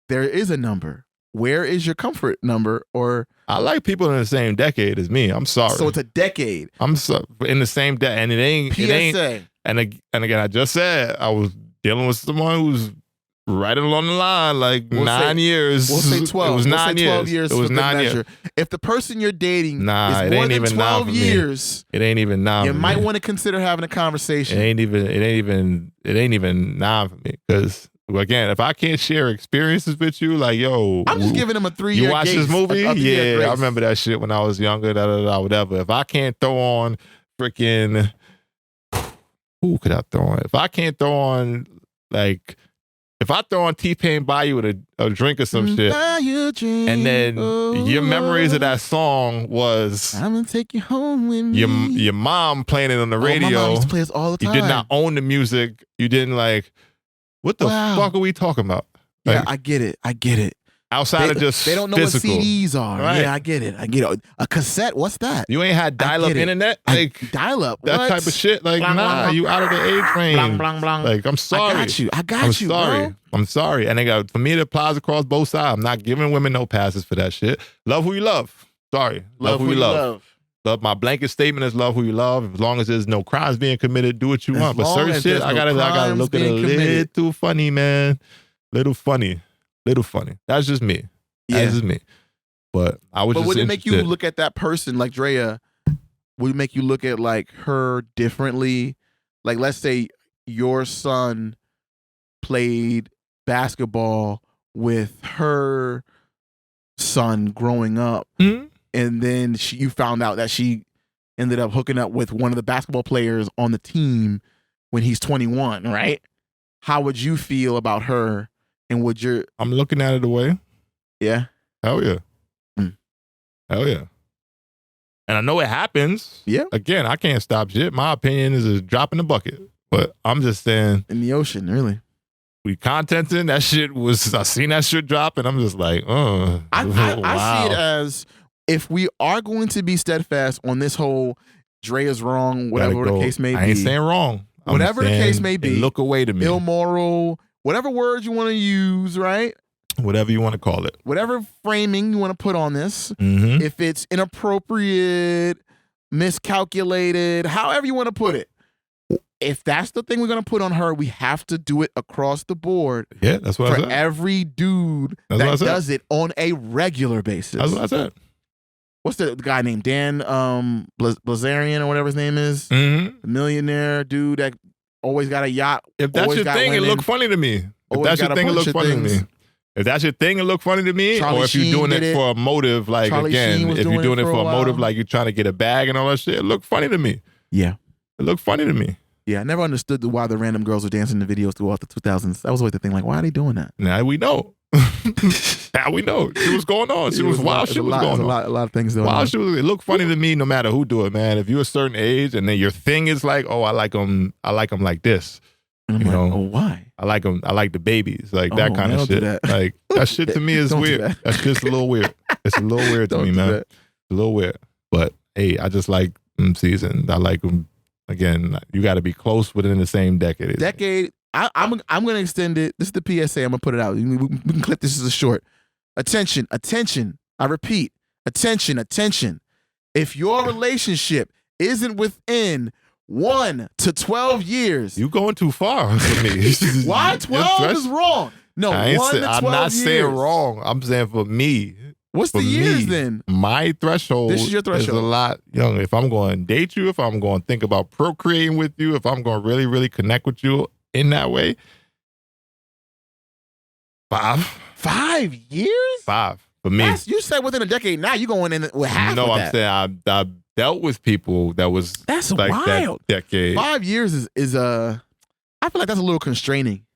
there is a number. Where is your comfort number? Or I like people in the same decade as me. I'm sorry. So it's a decade. I'm in the same decade, and it ain't. PSA. It ain't. And again, I just said I was dealing with someone who's right along the line, like 9 years. We'll say 12. It was 9 years. 12 years. It was 9 years. Measure. If the person you're dating is it more ain't than even 12 years, it ain't even 9. You might want to consider having a conversation. It ain't even 9 for me because. Again, if I can't share experiences with you, like, yo. I'm just giving him a 3-year You watch grace, this movie? Yeah, I remember that shit when I was younger, whatever. If I can't throw on freaking. Who could I throw on? If I can't throw on, like. If I throw on T-Pain Buy You with a drink or some shit. Buy you a drink, and then your memories of that song was. I'm going to take you home with me. Your mom playing it on the radio. My mom used to play this all the time. You did not own the music. You didn't like. What the fuck are we talking about? Like, yeah, I get it. Outside of just they don't know physical. what CDs are. Right. Yeah, I get it. A cassette, what's that? You ain't had dial-up internet? Like dial-up. That type of shit. Like, blang, nah, blang, you out of the age range. Blang, blang, blang. Like, I'm sorry. I got you, sorry. bro. I'm sorry. And for me, it applies across both sides. I'm not giving women no passes for that shit. Love who you love. Sorry. Love who you love. Love, my blanket statement is love who you love. As long as there's no crimes being committed, do what you want. But certain shit, I gotta look at it a little funny, man. Little funny. That's just me. That's just me. But I was. But would it make you look at that person like Drea? Would it make you look at like her differently? Like, let's say your son played basketball with her son growing up. Mm-hmm. And then you found out that she ended up hooking up with one of the basketball players on the team when he's 21, right? How would you feel about her? And would your... I'm looking at it away. Yeah? Hell yeah. Hell yeah. And I know it happens. Yeah. Again, I can't stop shit. My opinion is a drop in the bucket. But I'm just saying... In the ocean, really. We contenting. That shit was... I seen that shit drop and I'm just like, I see it as... If we are going to be steadfast on this whole Drea's wrong, whatever the case may be. I ain't saying wrong. Whatever the case may be. Look away to me. Immoral, whatever words you want to use, right? Whatever you want to call it. Whatever framing you want to put on this. Mm-hmm. If it's inappropriate, miscalculated, however you want to put it. If that's the thing we're going to put on her, we have to do it across the board. Yeah, that's what I said. For every dude that does it on a regular basis. That's what I said. What's the guy named Dan Blazarian or whatever his name is? Mm-hmm. The millionaire dude that always got a yacht. If that's your thing, it look funny to me. If that's your thing, it look funny to me. If that's your thing, it look funny to me. Charlie or if you're doing it for a motive, like Charlie again, if you're doing it for a motive, like you're trying to get a bag and all that shit, it look funny to me. Yeah. It looked funny to me. Yeah, I never understood why the random girls were dancing in the videos throughout the 2000s. That was always the thing. Like, why are they doing that? Now we know. Now we know. Shit was going on. Shit was wild. Shit was going on. A lot of things going on. Wild shit. It looked funny to me no matter who do it, man. If you're a certain age and then your thing is like, oh, I like them like this. And I'm like, oh, why? I like them. I like the babies. Like that kind of shit. Like that shit to me is weird. That's just a little weird. It's a little weird to me, man. It's a little weird. But hey, I just like them seasoned. I like them. Again, you got to be close within the same decade. I'm going to extend it. This is the PSA. I'm going to put it out. We can clip this as a short. Attention. I repeat, attention. If your relationship isn't within 1 to 12 years. You going too far for me. Why 12 is wrong? No, 1 to 12 years. I'm not saying wrong. I'm saying for me. What's the years then? My threshold this is your threshold. Is a lot young. If I'm going to date you, if I'm going to think about procreating with you, if I'm going to really, really connect with you in that way, 5. 5 years? 5 for me. You said within a decade. Now you're going in with half. No, of I'm saying I've dealt with people that was that's like wild. That decade. 5 years is I feel like that's a little constraining.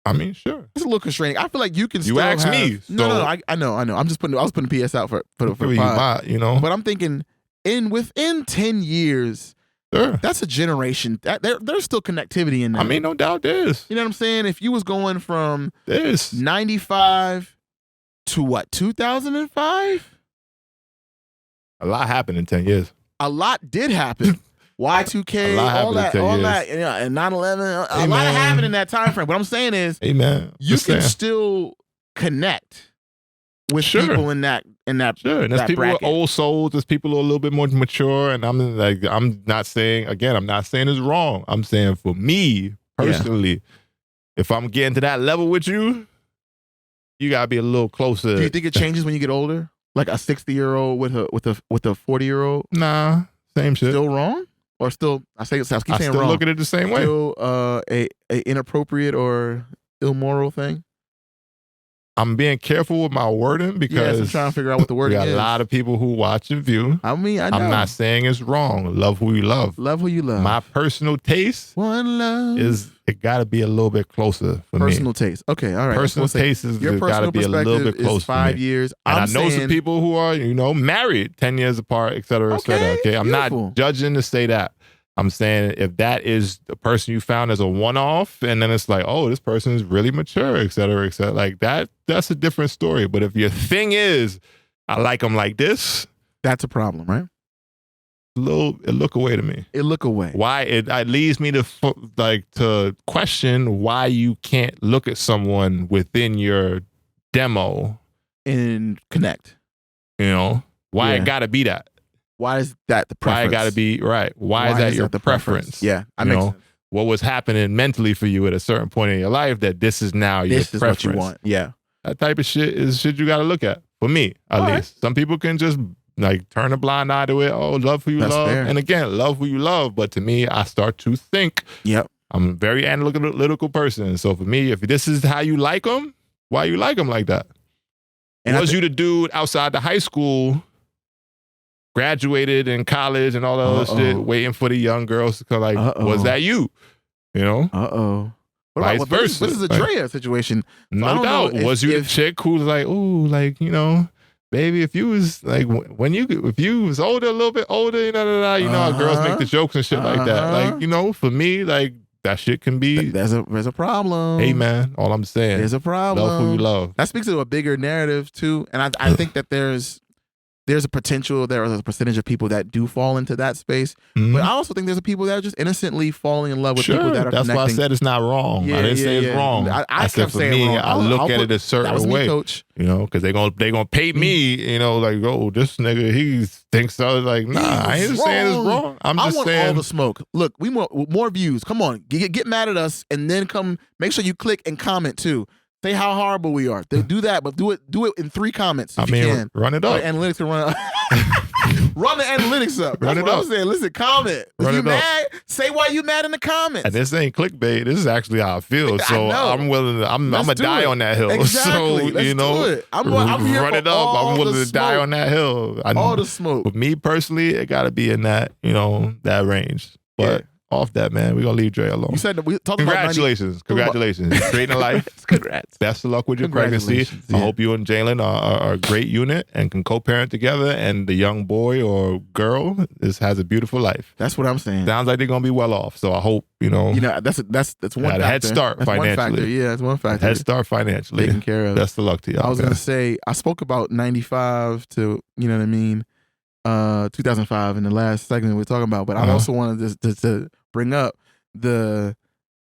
I mean, sure. It's a little constraining. I feel like you can. You asked me. No. I know. I was putting PS out for the pod. But I'm thinking within 10 years. Sure. That's a generation. There's still connectivity in that. I mean, no doubt there is. You know what I'm saying? If you was going from this 95 to what, 2005? A lot happened in 10 years. A lot did happen. Y2K, all that, and 9/11. A lot happened in that time frame. What I'm saying is, you can still connect with people in that. Sure, and there's people with old souls. There's people who are a little bit more mature. And I'm not saying it's wrong. I'm saying for me personally, if I'm getting to that level with you, you gotta be a little closer. Do you think it changes when you get older? Like a 60-year-old with a 40-year-old? Nah, same shit. Still wrong? Or still, I keep saying wrong. Still look at it the same way. Still a inappropriate or immoral thing? I'm being careful with my wording because I'm trying to figure out what the wording is. We got a lot of people who watch and view. I mean, I know. I'm not saying it's wrong. Love who you love. Love who you love. My personal taste One love it got to be a little bit closer for me. Personal taste. Okay, all right. Personal taste is got to be a little bit closer. 5 years. And I know some people who are, married 10 years apart, et cetera, et cetera. Okay, I'm not judging to say that. I'm saying if that is the person you found as a one-off, and then it's like, oh, this person is really mature, et cetera, like that's a different story. But if your thing is, I like them like this, that's a problem, right? It look away to me. It look away. Why it leads me to question why you can't look at someone within your demo and connect. Why it got to be that. Why is that the preference? Why it got to be right? Why is that your preference? Yeah, I know. What was happening mentally for you at a certain point in your life that this is now your preference? This is what you want. Yeah, that type of shit is shit you got to look at. For me, at least. Some people can just turn a blind eye to it. Oh, love who you love, fair. And again, love who you love. But to me, I start to think. Yep. I'm a very analytical person. So for me, if this is how you like them, why you like them like that? And was you the dude outside the high school? Graduated in college and all that other shit, waiting for the young girls to come. Was that you? Vice versa. This is a Drea situation. No doubt. Was you the chick who's like, ooh, baby, if you was if you was older, a little bit older, how girls make the jokes and shit like that. For me, that shit can be. There's a problem. Hey man, all I'm saying. There's a problem. Love who you love. That speaks to a bigger narrative too, and I think that there's a potential, there is a percentage of people that do fall into that space. Mm-hmm. But I also think there's a people that are just innocently falling in love with people that are that's connecting. Why I said it's not wrong. I didn't say it's wrong. I said for me, wrong. I look at it a certain way. Coach. Because they gonna pay me, this nigga, he thinks so. Nah, I ain't saying it's wrong. I want all the smoke. Look, we want more views. Come on, get mad at us and then come make sure you click and comment too. Say how horrible we are. They do that, but do it in 3 comments if you can. Run it up. Analytics can run it up. Run the analytics up. That's what I'm saying. Listen, comment. If you mad, say why you mad in the comments. And this ain't clickbait. This is actually how I feel. So I'm willing to. I'm gonna die on that hill. Exactly. So you know, I'm here run it up. I'm willing to die on that hill. All the smoke. With me personally, it got to be in that that range. But off that, man, we're gonna leave Dre alone. You said that we talked Congratulations. Congratulations. Creating a life. Congrats. Best of luck with your pregnancy. I hope you and Jalen are a great unit and can co-parent together, and the young boy or girl has a beautiful life. That's what I'm saying. Sounds like they're gonna be well off. So I hope that's one factor. Head start that's financially. One factor. Yeah, that's one factor. Head start financially. Taken care of. Best of luck to y'all. I was gonna say I spoke about 95 to 2005 in the last segment we were talking about, but I also wanted to bring up the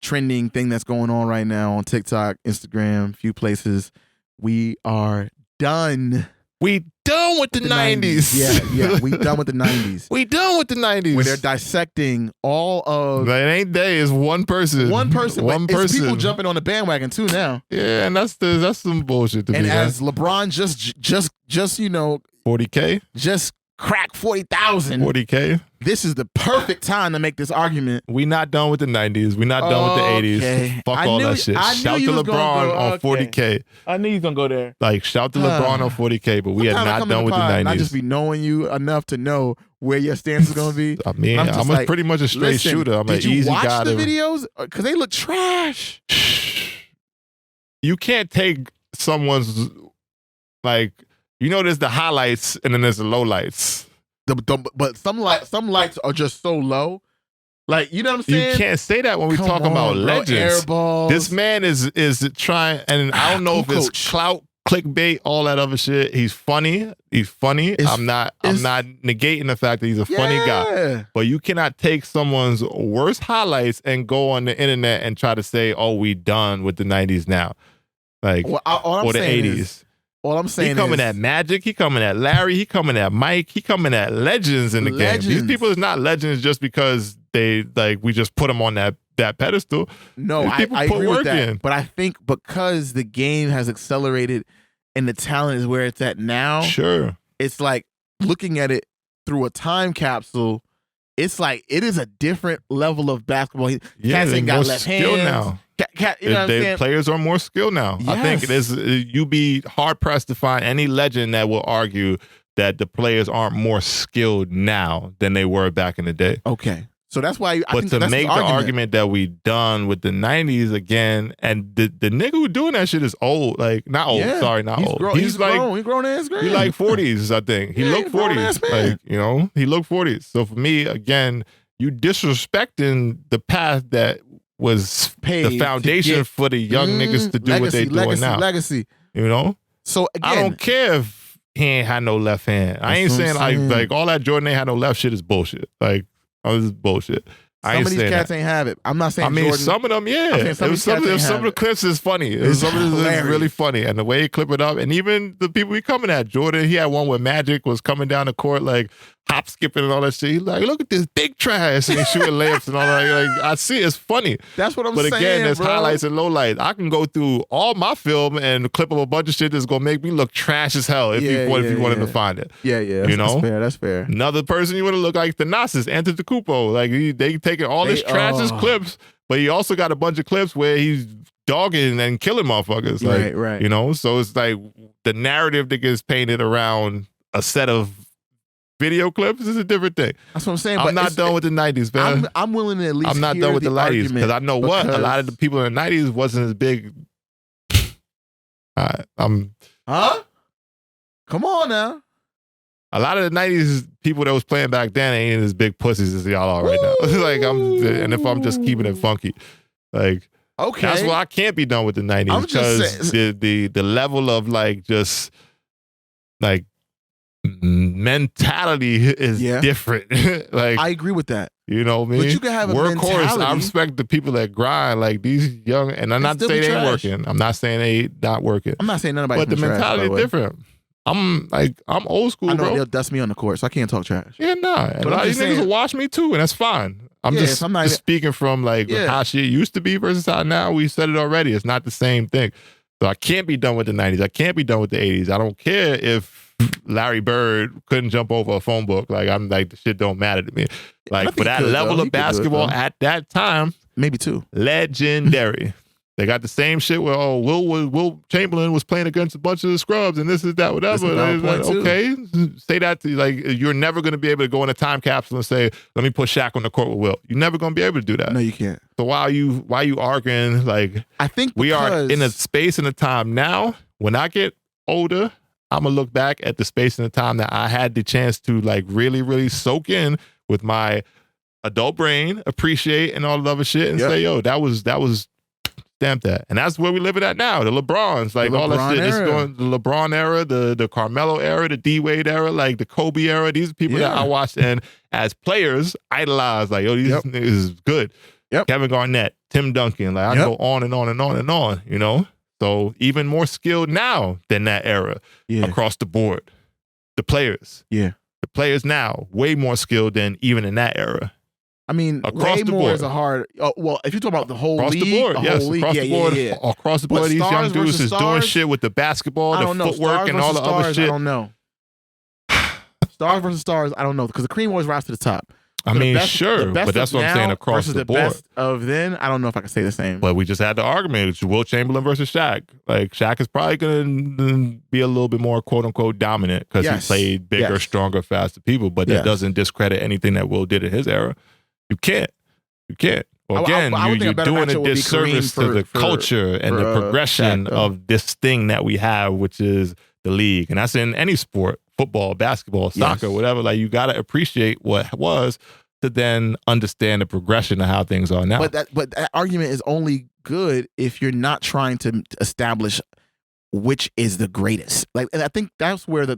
trending thing that's going on right now on TikTok, Instagram, a few places. We are done. We done with the 90s. Yeah, we done with the 90s. We done with the 90s. Where they're dissecting all of... It ain't they, it's one person. One person. One person. It's people jumping on the bandwagon too now. Yeah, and that's some bullshit to me. And as LeBron just 40K? Just crack 40,000. 40K. This is the perfect time to make this argument. We not done with the 90s. We not done with the 80s. Fuck all that shit. Shout to LeBron on 40K. I knew you was gonna go there. Like, shout to LeBron on 40K, but we are not done with the 90s. I just be knowing you enough to know where your stance is gonna be. I mean, I'm pretty much a straight shooter. I'm an easy guy. Did you watch the videos? Because they look trash. You can't take someone's, like, there's the highlights and then there's the lowlights. But some lights are just so low. Like, you know what I'm saying? You can't say that when we talk about legends. Airballs. This man is trying, and I don't know if it's clout, clickbait, all that other shit. He's funny. I'm not negating the fact that he's a funny guy. But you cannot take someone's worst highlights and go on the internet and try to say, "Oh, we done with the 90s now," like or the 80s. All I'm saying he coming at Magic, he coming at Larry, he coming at Mike, he coming at legends in the game. These people is not legends just because we just put them on that pedestal. No, I agree with that. But I think because the game has accelerated and the talent is where it's at now, sure, it's like looking at it through a time capsule. It's like it is a different level of basketball. Cats ain't got left hands now. You know what I'm saying? Players are more skilled now. Yes. I think it is. You be hard pressed to find any legend that will argue that the players aren't more skilled now than they were back in the day. Okay, so that's why. But to make the argument that we done with the 90s again, and the nigga who doing that shit is old. Like not old. Yeah. Sorry, not old. He's grown. He's grown ass. He like 40s. I think he looked 40s. Like he looked 40s. So for me, again, you disrespecting the path that was the foundation for the young niggas to do what they doing now. Legacy. So again, I don't care if he ain't had no left hand. I ain't saying like all that Jordan ain't had no left shit is bullshit. Like, this is bullshit. Some of these cats ain't have it. I'm not saying. I mean, Jordan, some of them, yeah. Some of the clips is funny. Some of this is really funny, and the way he clip it up, and even the people he coming at. Jordan, he had one where Magic was coming down the court like hop skipping and all that shit. He's like, look at this big trash, and he's shooting layups and all that. Like, I see, it's funny. That's what I'm saying. But again, there's highlights and lowlights. I can go through all my film and clip up a bunch of shit that's gonna make me look trash as hell if you wanted to find it. Yeah. That's fair. Another person you want to look like the Thanasis, Antetokounmpo. Like they taking all this trash as clips, but he also got a bunch of clips where he's dogging and killing motherfuckers. Like, right. So it's like the narrative that gets painted around a set of video clips is a different thing. That's what I'm saying. I'm not done with the 90s, man. I'm willing to at least. I'm not done with the 90s because I know what a lot of the people in the 90s wasn't as big. Huh? Come on now. A lot of the 90s people that was playing back then ain't as big pussies as y'all are right now. Like and if I'm just keeping it funky, like that's why I can't be done with the 90s because the level of just mentality is different. Like I agree with that. You know what I mean? But you can have a workhorse. I respect the people that grind, like these young, and I'm not saying they ain't working. I'm not saying they not working. I'm not saying nobody. But the mentality is different. I'm old school, I know bro. they'll dust me on the court, so I can't talk trash. Yeah, nah. And a lot of these niggas will watch me too, and that's fine. I'm just speaking from how shit used to be versus how now. We said it already. It's not the same thing. So I can't be done with the 90s. I can't be done with the 80s. I don't care if Larry Bird couldn't jump over a phone book. Like, I'm like, the shit don't matter to me. Like, for that level of basketball at that time, maybe 2. Legendary. They got the same shit where, Will Chamberlain was playing against a bunch of the scrubs and this is that, whatever. Like, okay, say that to, like, you're never going to be able to go in a time capsule and say, let me put Shaq on the court with Will. You're never going to be able to do that. No, you can't. So why are you arguing? Like, I think we are in a space and a time now. When I get older, I'm going to look back at the space and the time that I had the chance to, like, really, really soak in with my adult brain, appreciate and all the other shit and say, yo, that was stamp that. And that's where we live it at now. The LeBrons, like, all that shit. It's going the LeBron era, the Carmelo era, the D-Wade era, like the Kobe era. These are people that I watched and as players idolize. Like, yo, these niggas is good. Kevin Garnett, Tim Duncan. Like, I go on and on and on and on, you know? So even more skilled now than that era across the board. The players. The players now, way more skilled than even in that era. I mean, across way the more board. is a hard. Well, if you talk about the whole across league, the board, across the board, across the board, but these young stars dudes is versus doing stars, shit with the basketball, I the don't know. footwork, Stars and all the versus other stars, shit. I don't know. Stars versus stars, I don't know, because the cream always rise to the top. I So mean, the best, sure, the best but that's of what I'm saying now across versus the the board. best of then, I don't know if I can say the same. But we just had the argument. It's Will Chamberlain versus Shaq. Like, Shaq is probably going to be a little bit more quote unquote dominant because he played bigger, stronger, faster people. But that doesn't discredit anything that Will did in his era. You can't. Well, again, you're doing a disservice to the culture and the progression of this thing that we have, which is the league. And that's in any sport, football, basketball, soccer, whatever. Like, you got to appreciate what was to then understand the progression of how things are now. But that argument is only good if you're not trying to establish which is the greatest. Like, and I think that's where the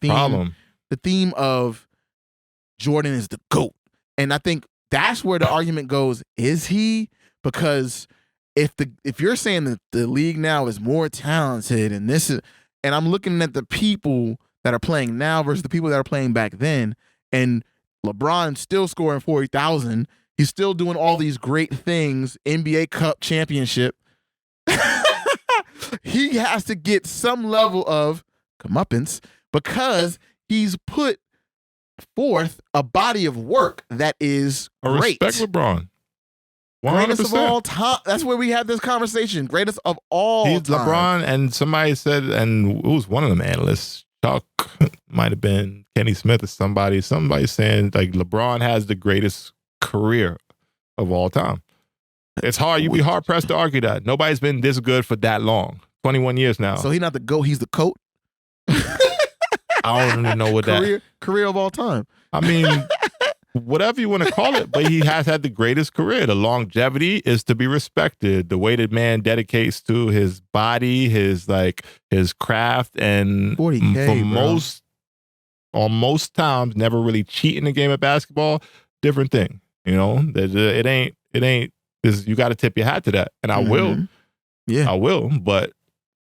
problem. The theme of Jordan is the GOAT. And I think that's where the argument goes, is he? Because if you're saying that the league now is more talented and I'm looking at the people that are playing now versus the people that are playing back then, and LeBron's still scoring 40,000, he's still doing all these great things, NBA Cup championship. He has to get some level of comeuppance because he's put forth a body of work that is great. Respect LeBron. 100%. Greatest of all time. That's where we had this conversation. Greatest of all time. LeBron, and somebody said, and it was one of them analysts, Chuck, might have been Kenny Smith or somebody saying, like, LeBron has the greatest career of all time. It's hard. You'd be hard pressed to argue that. Nobody's been this good for that long. 21 years now. So he's not the GOAT, he's the COAT? I don't even know what career of all time. I mean, whatever you want to call it, but he has had the greatest career. The longevity is to be respected. The way that man dedicates to his body, his craft, and 40K, on most times, never really cheat in the game of basketball. Different thing, you know. It ain't. You got to tip your hat to that, and I will. Yeah, I will. But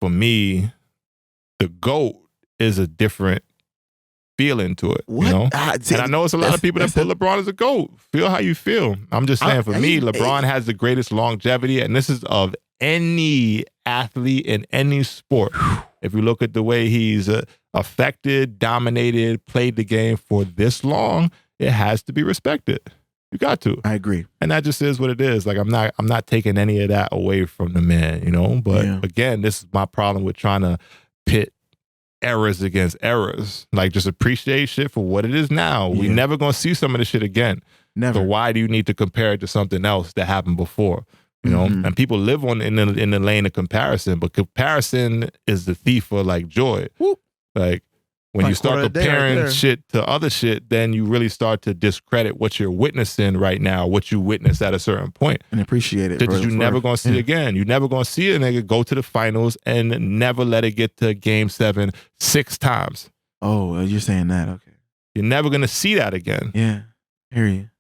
for me, the GOAT is a different feeling to it, you know? And I know it's a lot of people that put LeBron as a GOAT. Feel how you feel. I'm just saying, for me, LeBron has the greatest longevity, and this is of any athlete in any sport. If you look at the way he's affected, dominated, played the game for this long, it has to be respected. You got to. I agree. And that just is what it is. Like, I'm not taking any of that away from the man, you know? But again, this is my problem with trying to pit errors against errors. Like, just appreciate shit for what it is now. We never gonna see some of this shit again. Never. So why do you need to compare it to something else that happened before? You know, and people live in the lane of comparison, but comparison is the thief of, like, joy. Whoop. Like, when you start comparing shit to other shit, then you really start to discredit what you're witnessing right now, what you witnessed at a certain point. And appreciate it. That you never going to see again. You never going to see a nigga go to the finals and never let it get to game 7 6 times. Oh, you're saying that. Okay. You're never going to see that again. Yeah. Hear you.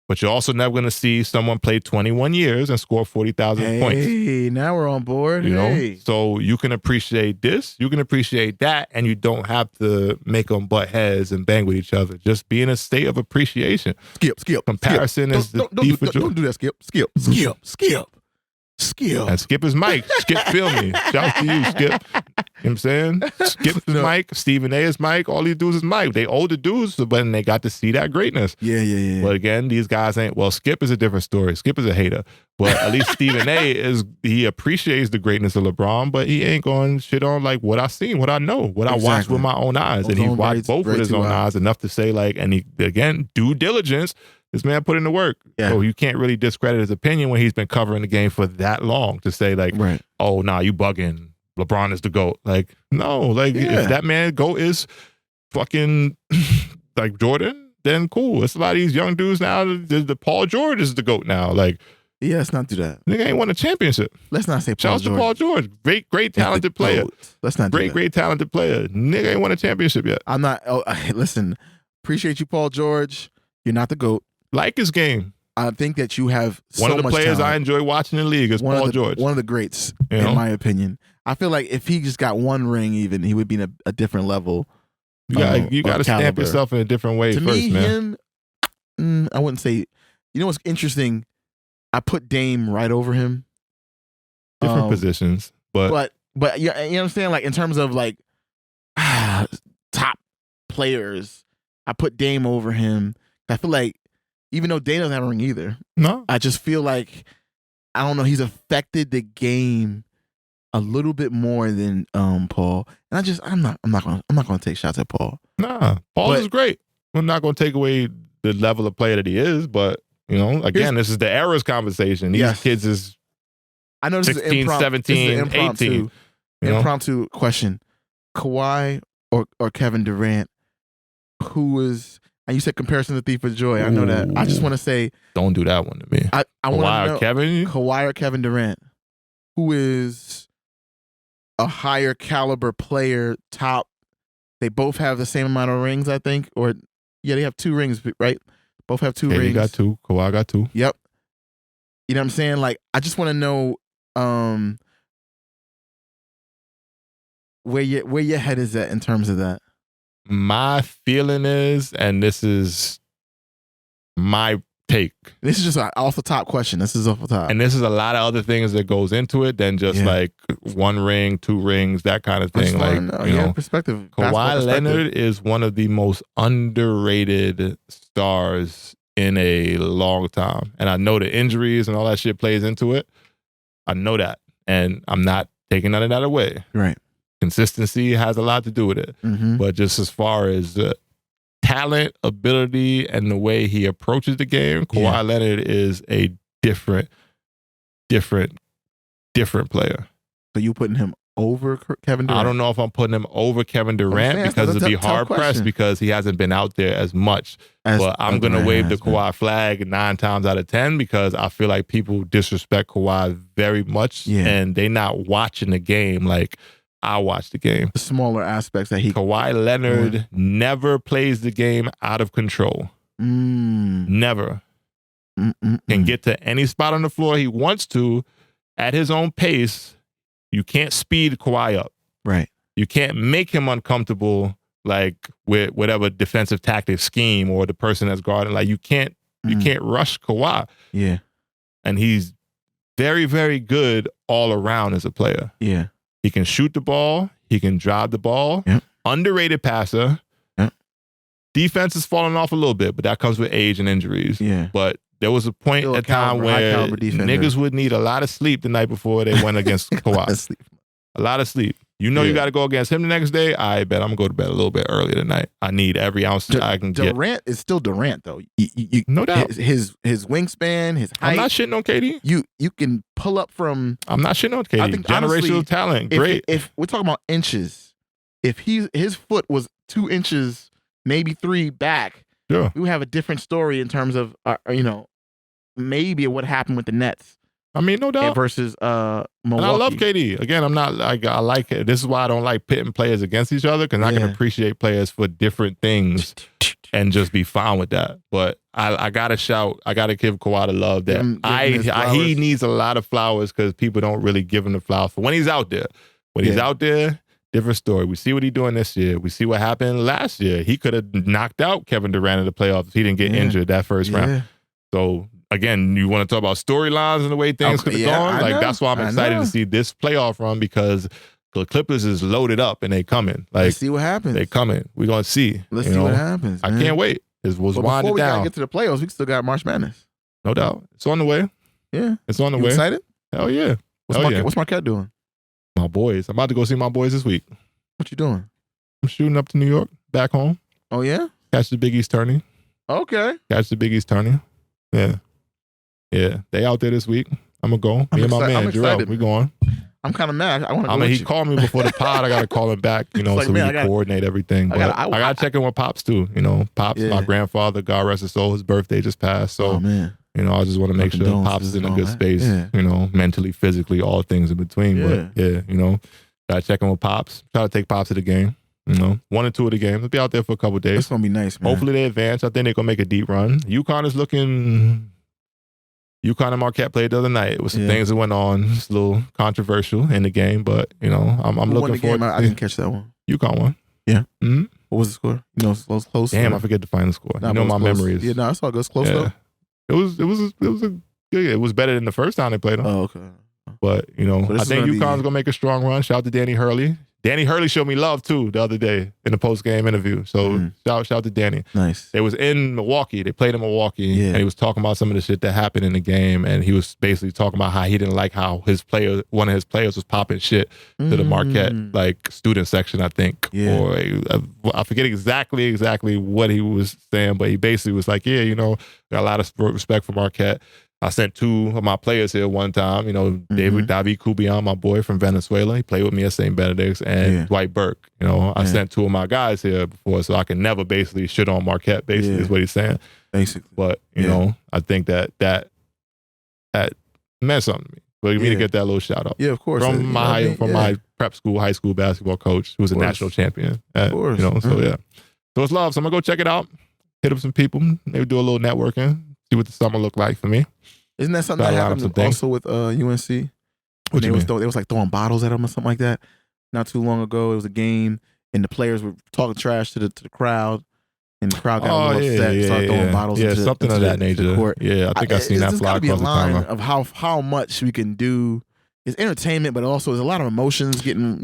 But you're also never going to see someone play 21 years and score 40,000 points. Hey, now we're on board. You know? So you can appreciate this, you can appreciate that, and you don't have to make them butt heads and bang with each other. Just be in a state of appreciation. Skip. Comparison is the thief of joy. Don't do that, Skip. Skill. And Skip is Mike. Skip, feel me. Shout out to you, Skip. You know what I'm saying? Skip is Mike. Stephen A is Mike. All these dudes is Mike. They older dudes, but they got to see that greatness. Yeah. But again, these guys ain't. Well, Skip is a different story. Skip is a hater. But at least Stephen A he appreciates the greatness of LeBron, but he ain't going shit on like what I seen, what I know, what I watched with my own eyes. And he watched both with his own eyes enough to say like, and he, again, due diligence. This man put in the work. Yeah. So you can't really discredit his opinion when he's been covering the game for that long to say like, oh, nah, you bugging. LeBron is the GOAT. Like, no. Like, if that man GOAT is fucking like Jordan, then cool. It's a lot of these young dudes now. The Paul George is the GOAT now. Like, yeah, let's not do that. Nigga ain't won a championship. Let's not say Paul George. Shout out to Paul George. Great talented player. Let's not do that. Great talented player. Nigga ain't won a championship yet. I'm not. Oh, listen, appreciate you, Paul George. You're not the GOAT. Like his game. I think that you have one of the players talent. I enjoy watching in the league is Paul George. One of the greats, in my opinion. I feel like if he just got one ring, even he would be in a different level. You got to stamp yourself in a different way to first, me, man. Him, I wouldn't say. You know what's interesting? I put Dame right over him. Different positions, but you know what I'm saying? Like in terms of like top players, I put Dame over him. I feel like even though Dame doesn't have a ring either, I just feel like I don't know. He's affected the game a little bit more than Paul, and I'm not gonna take shots at Paul. Nah, Paul is great. We're not gonna take away the level of player that he is, but you know, again, this is the eras conversation. These kids is I know this 16, is 17, 18. Impromptu question: Kawhi or Kevin Durant? Who is? And you said comparison to Thief of Joy. I know that. I just want to say, don't do that one to me. I want to know Kawhi or Kevin Durant, who is a higher caliber player, top. They both have the same amount of rings, I think, or they have 2 rings, right? Both have 2 rings. He got 2. Kawhi got 2. Yep. You know what I'm saying? Like, I just want to know where your head is at in terms of that. My feeling is, and this is my take. This is just an off the top question. This is off the top. And this is a lot of other things that goes into it than just like 1 ring, 2 rings, that kind of thing. Like, you know, perspective. Kawhi Leonard is one of the most underrated stars in a long time. And I know the injuries and all that shit plays into it. I know that. And I'm not taking none of that away. Right. Consistency has a lot to do with it. Mm-hmm. But just as far as talent, ability, and the way he approaches the game, Kawhi Leonard is a different player. So you putting him over Kevin Durant? I don't know if I'm putting him over Kevin Durant because it'd be hard pressed because he hasn't been out there as much. But I'm going to wave the Kawhi flag 9 times out of 10 because I feel like people disrespect Kawhi very much and they not watching the game like I watch the game. The smaller aspects that Kawhi Leonard never plays the game out of control. Never. Can get to any spot on the floor he wants to at his own pace. You can't speed Kawhi up. Right. You can't make him uncomfortable like with whatever defensive tactic scheme or the person that's guarding. Like you can't rush Kawhi. Yeah. And he's very, very good all around as a player. Yeah. He can shoot the ball. He can drive the ball. Yep. Underrated passer. Yep. Defense is falling off a little bit, but that comes with age and injuries. Yeah. But there was a point at time where niggas would need a lot of sleep the night before they went against Kawhi. A lot of sleep. You know you got to go against him the next day. I bet I'm going to go to bed a little bit earlier tonight. I need every ounce I can get. Durant is still Durant, though. No doubt. His wingspan, his height. I'm not shitting on KD. You can pull up from. I'm not shitting on KD. I think, generational honestly, talent, great. If we're talking about inches, if his foot was 2 inches, maybe 3 back, we would have a different story in terms of maybe what happened with the Nets. I mean, no doubt. Versus Milwaukee. And I love KD. Again, I'm not like I like it. This is why I don't like pitting players against each other because I can appreciate players for different things and just be fine with that. But I gotta shout. I gotta give Kawhi the love that he needs a lot of flowers because people don't really give him the flowers for when he's out there. When he's out there, different story. We see what he's doing this year. We see what happened last year. He could have knocked out Kevin Durant in the playoffs if he didn't get injured that first round. So again, you want to talk about storylines and the way things could have gone. Like that's why I'm excited to see this playoff run because the Clippers is loaded up and they coming. Like, let's see what happens. They coming. We're gonna see. Let's see what happens. Man. I can't wait. Before we gotta get to the playoffs, we still got March Madness. No doubt. It's on the way. Yeah. It's on the way. Excited? Hell yeah. What's Marquette doing? My boys. I'm about to go see my boys this week. What you doing? I'm shooting up to New York, back home. Oh yeah? Catch the Big East tourney. Okay. Catch the Big East tourney. Yeah. Yeah. They out there this week. I'm gonna go. Me and my man, Jarrell, we going. I'm kind of mad. I want to go with he you. called me before the pod. I got to call him back, so we can coordinate everything. But I got to check in with Pops too. Pops, my grandfather, God rest his soul, his birthday just passed. So, I just want to make sure Pops is in a good space, mentally, physically, all things in between. But got to check in with Pops. Try to take Pops to the game. 1 or 2 of the games. They'll be out there for a couple of days. It's going to be nice, man. Hopefully they advance. I think they're going to make a deep run. UConn is looking... UConn and Marquette played the other night. It was some things that went on. It's a little controversial in the game, but I'm looking forward. I didn't catch that one. UConn won. Yeah. Mm-hmm. What was the score? It was close. Damn, I forget the final score. My memories. Yeah, no, I saw it goes close though. It was better than the first time they played them. Oh, okay. But I think UConn's gonna make a strong run. Shout out to Danny Hurley. Danny Hurley showed me love too the other day in the post-game interview. So shout out to Danny. Nice. They was in Milwaukee. They played in Milwaukee, and he was talking about some of the shit that happened in the game, and he was basically talking about how he didn't like how one of his players was popping shit to the Marquette student section, I think. Yeah. Or I forget exactly what he was saying, but he basically was like, got a lot of respect for Marquette. I sent 2 of my players here one time. David Kubian, my boy from Venezuela. He played with me at St. Benedict's, and Dwight Burke. I sent 2 of my guys here before, so I can never basically shit on Marquette. Basically, is what he's saying. Basically, but I think that meant something to me. For me to get that little shout out. Yeah, of course. From my prep school, high school basketball coach, who was a national champion. Of course. So yeah. So it's love. So I'm gonna go check it out. Hit up some people. Maybe do a little networking. See what the summer looked like for me. Isn't that something that happened also with UNC? What you mean? They was like throwing bottles at them or something like that. Not too long ago, it was a game, and the players were talking trash to the crowd, and the crowd got a little upset, started throwing bottles into something of that nature. Court. Yeah, I think I've seen that fly across the timeline. Of how much we can do. It's entertainment, but also there's a lot of emotions getting,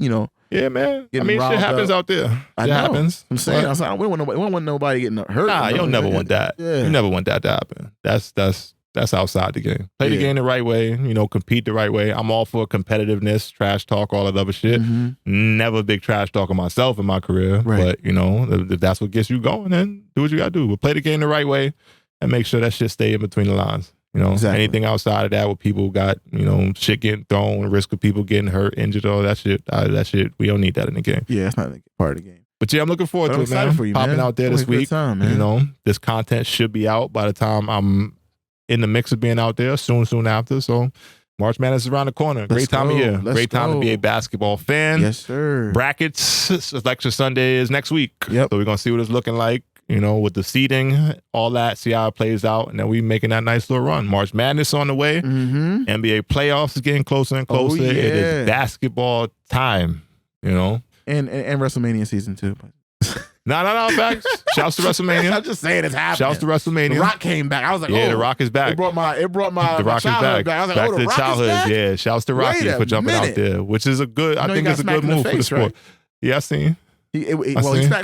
Yeah, man. Shit happens out there. It happens. I'm saying, we don't want nobody getting hurt. Nah, you'll never want that. Yeah. You never want that to happen. That's outside the game. Play the game the right way, compete the right way. I'm all for competitiveness, trash talk, all that other shit. Mm-hmm. Never a big trash talker myself in my career. Right. But, if that's what gets you going, then do what you got to do. But play the game the right way and make sure that shit stay in between the lines. Exactly. Anything outside of that where people got, shit getting thrown, risk of people getting hurt, injured, all that shit, we don't need that in the game. Yeah, that's not a part of the game. But yeah, I'm looking forward to it, man. For you, Popping out there this week. Time, man. This content should be out by the time I'm in the mix of being out there soon after. So March Madness is around the corner. Great time of year. Great time to be a basketball fan. Yes, sir. Brackets, Selection Sunday is next week. Yep. So we're going to see what it's looking like. With the seeding, all that, see how it plays out, and then we making that nice little run. March Madness on the way. Mm-hmm. NBA playoffs is getting closer and closer. Oh, yeah. It is basketball time, And WrestleMania season 2. No, facts. Shouts to WrestleMania. I'm just saying it's happening. Shouts to WrestleMania. The Rock came back. I was like, The Rock is back. It brought my The Rock is back. I was like, back to the Rock childhood. is back? Yeah, shouts to Rocky for jumping out there, which is I think it's a good move for the sport. Right? Yeah, I seen. He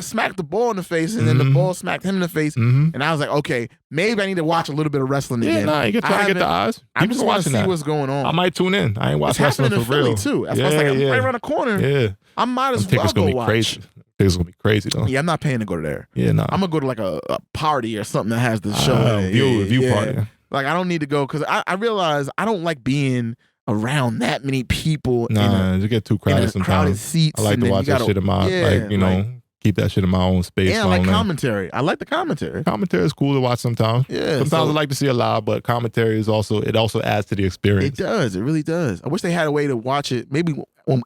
smacked the ball in the face, and then the ball smacked him in the face. Mm-hmm. And I was like, okay, maybe I need to watch a little bit of wrestling again. Yeah, you can try to get the eyes. I just want to see what's going on. I might tune in. I ain't watching wrestling for real. Too. I was like, I'm right around the corner. Yeah, I might as well go watch. Crazy. It's gonna be crazy though. Yeah, I'm not paying to go to there. Yeah, no. I'm gonna go to like a party or something that has the show. Review party. Like I don't need to go because I realize I don't like being around that many people. Nah, you get too crowded sometimes. Crowded seats. I like to watch that shit in my keep that shit in my own space. Yeah, I like commentary. I like the commentary. Commentary is cool to watch sometimes. Yeah. Sometimes I like to see a live, but commentary is also adds to the experience. It does. It really does. I wish they had a way to watch it. Maybe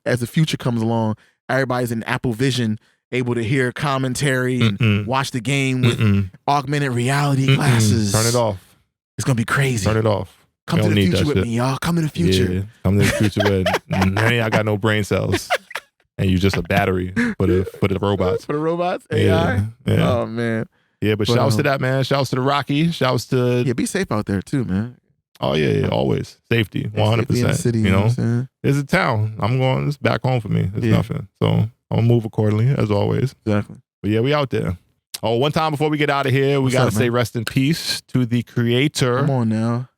as the future comes along, everybody's in Apple Vision, able to hear commentary and watch the game with augmented reality glasses. Turn it off. It's gonna be crazy. Turn it off. Come to the future with me, y'all. Come to the future. Yeah, come to the future with none of y'all got no brain cells. And you just a battery for the robots. For the robots? AI? Yeah. Oh, man. Yeah, but shouts to that, man. Shouts to the Rocky. Shouts to... Yeah, be safe out there too, man. Oh, yeah, always. Safety, 100%. Safety in the city, you know? It's a town. It's back home for me. It's nothing. So I'm going to move accordingly, as always. Exactly. But yeah, we out there. Oh, one time before we get out of here, we got to say rest in peace to the creator Come on now.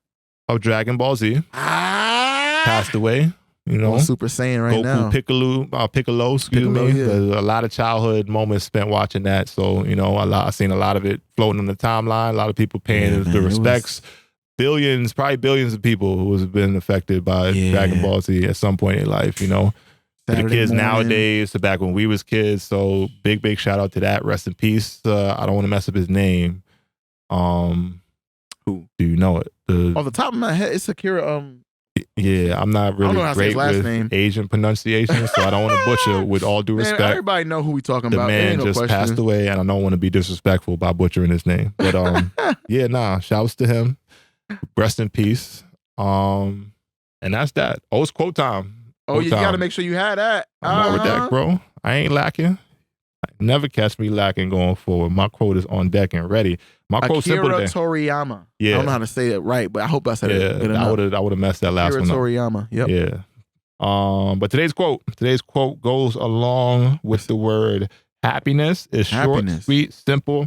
of Dragon Ball Z. Passed away. You know, Super Saiyan right Goku now. Piccolo, excuse me. Yeah. There's a lot of childhood moments spent watching that. So, you know, I've seen a lot of it floating on the timeline. A lot of people paying the respects. Probably billions of people who have been affected by Dragon Ball Z at some point in life, you know. To the kids nowadays, to back when we was kids. So big shout out to that. Rest in peace. I don't want to mess up his name. Who? Do you know it? Off the top of my head, it's Akira. Yeah, I'm not really great with Asian pronunciation, so I don't want to butcher. With all due respect, everybody know who we talking about. The man just passed away, and I don't want to be disrespectful by butchering his name. But shouts to him. Rest in peace. And that's that. Oh, it's quote time. You got to make sure you had that. I'm over deck, bro. I ain't lacking. Never catch me lacking going forward. My quote is on deck and ready. My quote simple today. Toriyama. Yeah. I don't know how to say it right, but I hope I said it good enough. I would have messed that last one up. Toriyama. Yep. Yeah. But today's quote goes along with the word happiness. It's short, sweet, simple,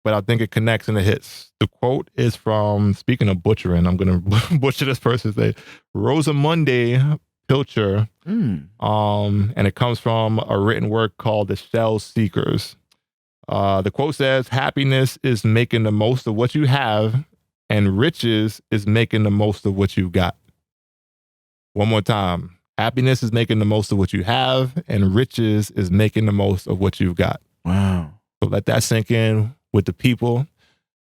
but I think it connects and it hits. The quote is from, speaking of butchering, I'm going to butcher this person's name, Rosamunde Pilcher. And it comes from a written work called The Shell Seekers. The quote says, happiness is making the most of what you have, and riches is making the most of what you've got. One more time. Happiness is making the most of what you have, and riches is making the most of what you've got. Wow. So let that sink in with the people.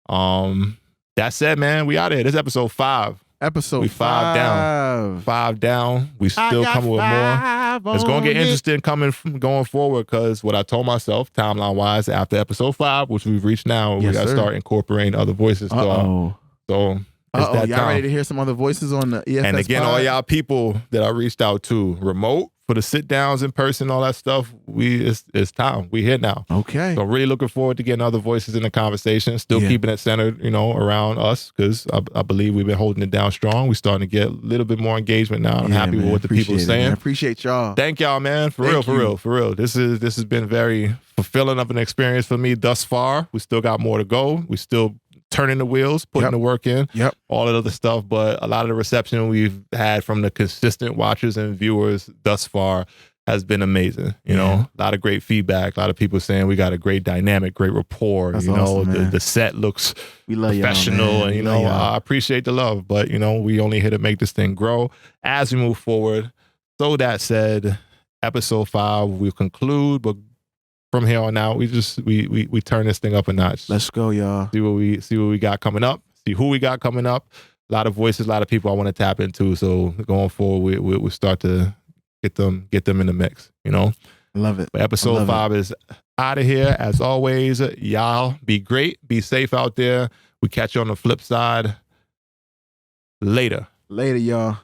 That said, man, we out of here. This is episode 5. We 5 down. 5 down. We still coming with more. It's going to get interesting going forward, because what I told myself, timeline-wise, after episode 5, which we've reached now, we got to start incorporating other voices. So it's that y'all time. ready to hear some other voices on the EFS And again, all y'all people that I reached out to, remote, for the sit-downs in person, all that stuff, it's time. We here now. Okay. So I'm really looking forward to getting other voices in the conversation, still keeping it centered, around us, because I believe we've been holding it down strong. We're starting to get a little bit more engagement now. I'm happy with what the people are saying. I appreciate y'all. Thank y'all, man. For real. This has been very fulfilling of an experience for me thus far. We still got more to go. We still turning the wheels, putting the work in, all that other stuff. But a lot of the reception we've had from the consistent watchers and viewers thus far has been amazing. You know, a lot of great feedback. A lot of people saying we got a great dynamic, great rapport. That's awesome, the set looks professional, and I appreciate the love. But we only here to make this thing grow as we move forward. So that said, episode 5 we'll conclude, but from here on out, we turn this thing up a notch. Let's go, y'all. See what we got coming up. See who we got coming up. A lot of voices, a lot of people I want to tap into. So going forward, we start to get them in the mix. Love it. But episode 5 is out of here. As always, y'all be great, be safe out there. We catch you on the flip side. Later, y'all.